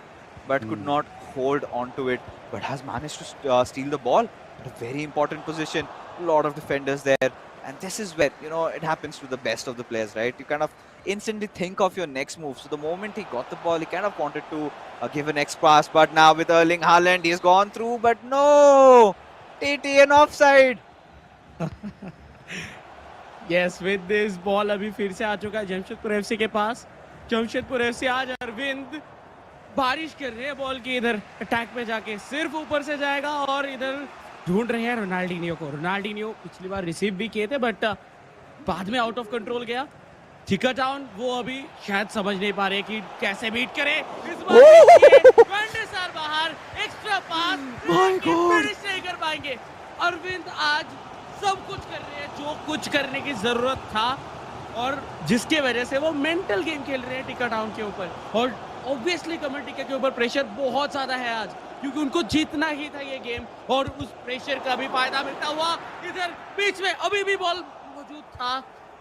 but could not hold on to it. But has managed to steal the ball at a very important position. A lot of defenders there. And this is where, it happens to the best of the players, right? You kind of instantly think of your next move. So the moment he got the ball, he kind of wanted to give a next pass. But now with Erling Haaland, he's gone through. But no! TT and offside. Yes with this ball अभी फिर से आ चुका है Jamshedpur FC के पास। Jamshedpur FC आज अरविंद बारिश कर रहे हैं बॉल की, इधर अटैक पे जाके सिर्फ ऊपर से जाएगा और इधर ढूंढ रहे हैं रोनाल्डिनियो को। रोनाल्डिनियो पिछली बार रिसीव भी किए थे, बट बाद में आउट ऑफ कंट्रोल गया। थिका टाउन वो अभी शायद समझ नहीं पा रहे कि कैसे बीट करे। इस बार वैन डर सार बाहर, एक्स्ट्रा पास, फिनिश नहीं कर पाएंगे। अरविंद आज सब कुछ कर रहे हैं जो कुछ करने की जरूरत था, और जिसके वजह से वो मेंटल गेम खेल रहे हैं टिका टाउन के ऊपर। और ऑब्वियसली कमेंटिका के ऊपर प्रेशर बहुत ज्यादा है आज, क्योंकि उनको जीतना ही था ये गेम, और उस प्रेशर का भी फायदा मिलता हुआ इधर बीच में अभी भी बॉल मौजूद था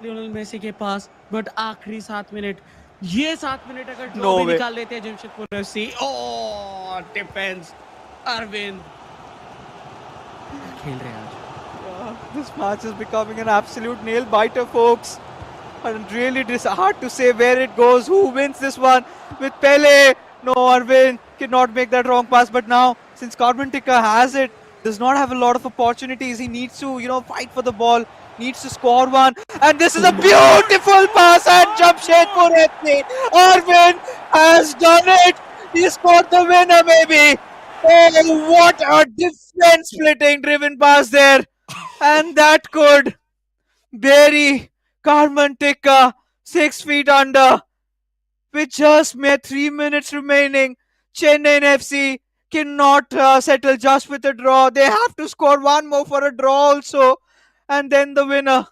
लियोनेल मेसी के पास। बट आखिरी 7 मिनट, ये 7 मिनट अगर ड्रॉ भी निकाल लेते हैं जमशेदपुर एफसी, ओ डिफेंस अरविंद खेल रहे हैं आज। This match is becoming an absolute nail biter, folks. And really hard to say where it goes, who wins this one. With Pele, no, Arvind cannot make that wrong pass. But now, since Karmantika has it, does not have a lot of opportunities. He needs to, fight for the ball, needs to score one. And this is a beautiful pass, and Jamshedpur FC. Arvind has done it. He scored the winner, baby. Oh, what a defense-splitting driven pass there. And that could bury Karmantika 6 feet under. With just mere 3 minutes remaining, Chennaiyin FC cannot settle just with a draw. They have to score one more for a draw also, and then the winner.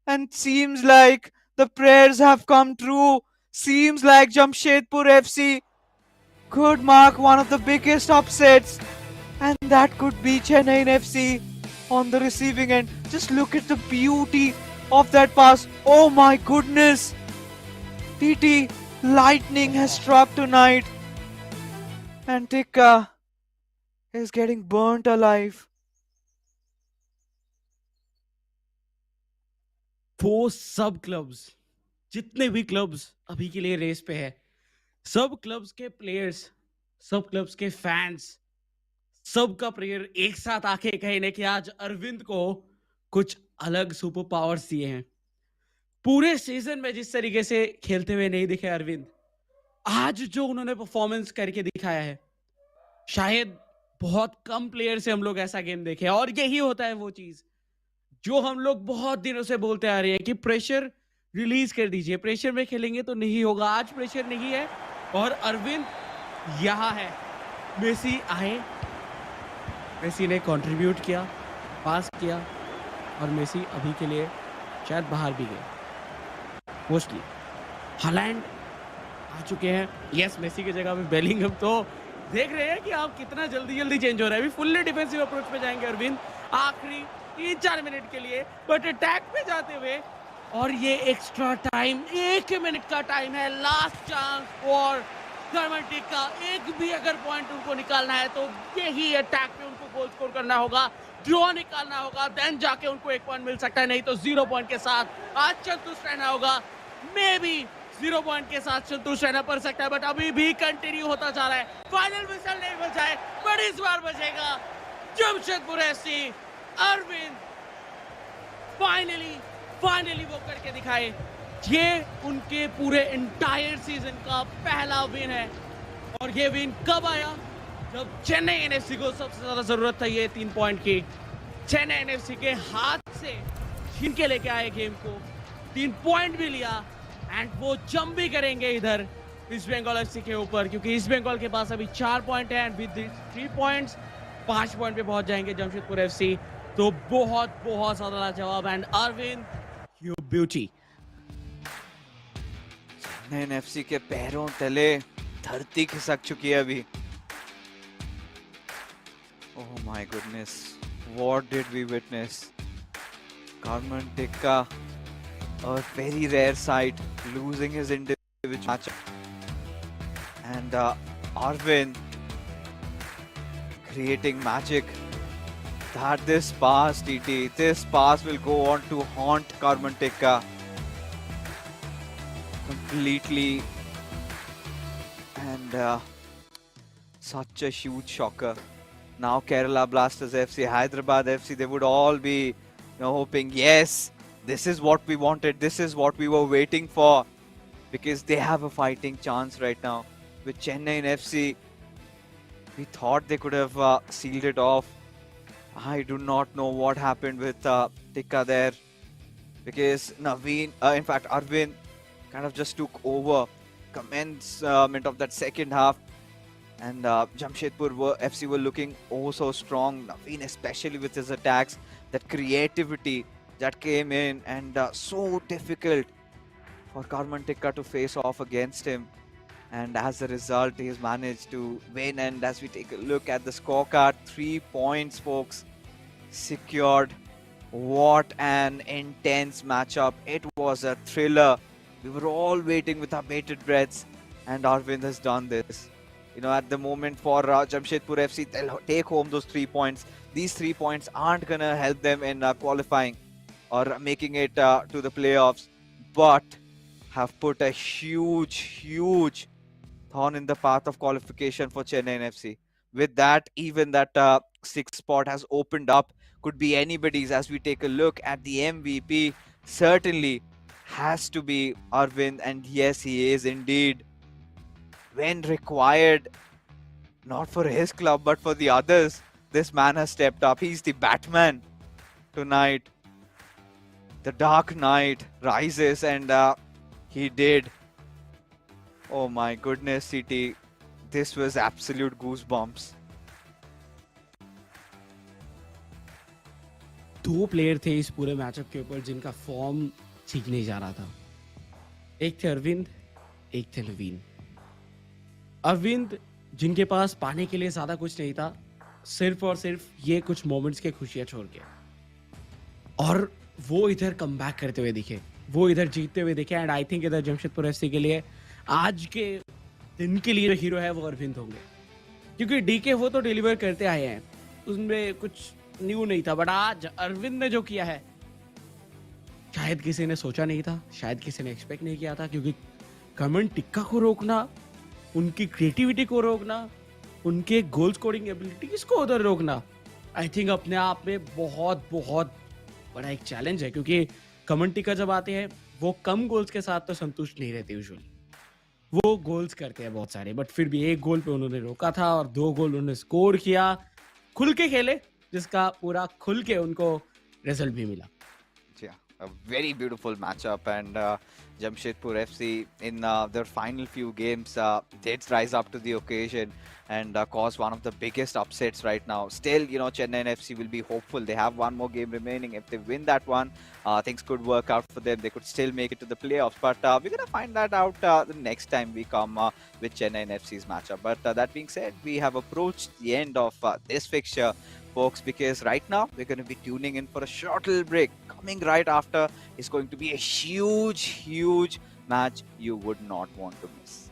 And seems like the prayers have come true. Seems like Jamshedpur FC could mark one of the biggest upsets, and that could be Chennaiyin FC on the receiving end. Just look at the beauty of that pass. Oh my goodness. TT, lightning has struck tonight, and Tikka is getting burnt alive. वो सब clubs, जितने भी clubs अभी के लिए race पे है, सब क्लब्स के प्लेयर्स, सब क्लब्स के फैंस, सबका प्रेयर एक साथ आके कहे ने कि आज अरविंद को कुछ अलग सुपर पावर्स दिए हैं। पूरे सीजन में जिस तरीके से खेलते हुए नहीं दिखे अरविंद, आज जो उन्होंने परफॉर्मेंस करके दिखाया है, शायद बहुत कम प्लेयर से हम लोग ऐसा गेम देखे। और यही होता है वो चीज जो हम लोग बहुत दिनों से बोलते आ रहे हैं कि प्रेशर रिलीज कर दीजिए, प्रेशर में खेलेंगे तो नहीं होगा। आज प्रेशर नहीं है और अरविंद यहाँ है। मेसी आए, मेसी ने कंट्रीब्यूट किया, पास किया, और मेसी अभी के लिए शायद बाहर भी गए मोस्टली। हालैंड आ चुके हैं। यस, मेसी की जगह पे बेलिंगम तो देख रहे हैं कि आप कितना जल्दी चेंज हो रहा है। अभी फुल्ली डिफेंसिव अप्रोच पे जाएंगे अरविंद आखिरी 3-4 मिनट के लिए, बट अटैक पे जाते हुए। और ये एक्स्ट्रा टाइम 1 मिनट का टाइम है, लास्ट चांस फॉर कर्मटिक का। एक भी अगर पॉइंट उनको निकालना है तो यही अटैक पे उनको गोल स्कोर करना होगा, ड्रॉ निकालना होगा, देन जाके उनको 1 पॉइंट मिल सकता है, नहीं तो 0 पॉइंट के साथ आज संतुष्ट रहना होगा। मे बी 0 पॉइंट के साथ संतुष्ट रहना पड़ सकता है, बट अभी भी कंटिन्यू होता जा रहा है। फाइनल विसल नहीं बजा है, बट इस बार बजेगा। जमशेदपुर एफसी, अरविंद फाइनली वो करके दिखाए। ये उनके पूरे इंटायर सीजन का पहला विन है, और ये विन कब आया? जब चेन्नई एनएफसी को सबसे ज्यादा जरूरत था ये 3 पॉइंट की। चेन्नई एनएफसी के हाथ से छीन के लेके आए गेम को, 3 पॉइंट भी लिया, एंड वो जंप भी करेंगे इधर ईस्ट बंगाल एफसी के ऊपर, क्योंकि ईस्ट बंगाल के पास अभी 4 पॉइंट है, एंड विद 3 पॉइंट्स 5 पॉइंट पे पहुंच जाएंगे जमशेदपुर एफसी। तो बहुत ज्यादा लाजवाब, and Arvind you beauty. Chennai FC के पैरों तले धरती खिसक चुकी है अभी। Oh my goodness, what did we witness? Carmen Tikka, a very rare sight, losing his individual matchup. And Arvind creating magic. That this pass, TT, this pass will go on to haunt Carmen Tikka completely. And such a huge shocker. Now Kerala Blasters FC, Hyderabad FC, they would all be, hoping, yes, this is what we wanted, this is what we were waiting for, because they have a fighting chance right now. With Chennaiyin FC, we thought they could have sealed it off. I do not know what happened with Tikka there, because in fact, Arvind kind of just took over commencement of that second half. And Jamshedpur FC were looking oh so strong. Naveen, especially with his attacks, that creativity that came in, and so difficult for Carmen Tikka to face off against him. And as a result, he has managed to win. And as we take a look at the scorecard, 3 points, folks, secured. What an intense matchup. It was a thriller. We were all waiting with our bated breaths, and Arvind has done this. At the moment for Jamshedpur FC, they'll take home those 3 points. These 3 points aren't going to help them in qualifying or making it to the playoffs, but have put a huge thorn in the path of qualification for Chennaiyin FC. With that, even that 6th spot has opened up, could be anybody's. As we take a look at the MVP, certainly has to be Arvind, and yes, he is indeed. When required, not for his club, but for the others, this man has stepped up. He's the Batman tonight. The Dark Knight rises, and he did. Oh my goodness, CT. This was absolute goosebumps. 2 player थे इस पूरे matchup के ऊपर जिनका form ठीक नहीं जा रहा था। एक थे अरविंद, एक थे नवीन। अरविंद जिनके पास पाने के लिए ज्यादा कुछ नहीं था, सिर्फ और सिर्फ ये कुछ मोमेंट्स के खुशियां छोड़ के, और वो इधर कमबैक करते हुए दिखे, वो इधर जीतते हुए दिखे। एंड आई थिंक इधर जमशेदपुर एफसी के लिए आज के दिन के लिए जो हीरो है वो अरविंद होंगे, क्योंकि डीके वो तो डिलीवर करते आए हैं, उसमें कुछ न्यू नहीं था, बट आज अरविंद ने जो किया है शायद किसी ने सोचा नहीं था, शायद किसी ने एक्सपेक्ट नहीं किया था, क्योंकि कर्मन टिक्का को रोकना, उनकी क्रिएटिविटी को रोकना, उनके गोल स्कोरिंग एबिलिटीज को उधर रोकना, आई थिंक अपने आप में बहुत बड़ा एक चैलेंज है। क्योंकि कर्मन टिक्का जब आते हैं वो कम गोल्स के साथ तो संतुष्ट नहीं रहते यूजुअली, वो गोल्स करते हैं बहुत सारे, बट फिर भी 1 गोल पे उन्होंने रोका था और 2 गोल उन्होंने स्कोर किया, खुल के खेले, जिसका पूरा खुल के उनको रिजल्ट भी मिला। A very beautiful matchup, and Jamshedpur FC in their final few games did rise up to the occasion and cause one of the biggest upsets right now. Still, Chennaiyin FC will be hopeful. They have one more game remaining. If they win that one, things could work out for them. They could still make it to the playoffs. But we're gonna find that out the next time we come with Chennaiyin FC's matchup. But that being said, we have approached the end of this fixture, folks, because right now we're going to be tuning in for a short little break. Coming right after is going to be a huge, huge match you would not want to miss.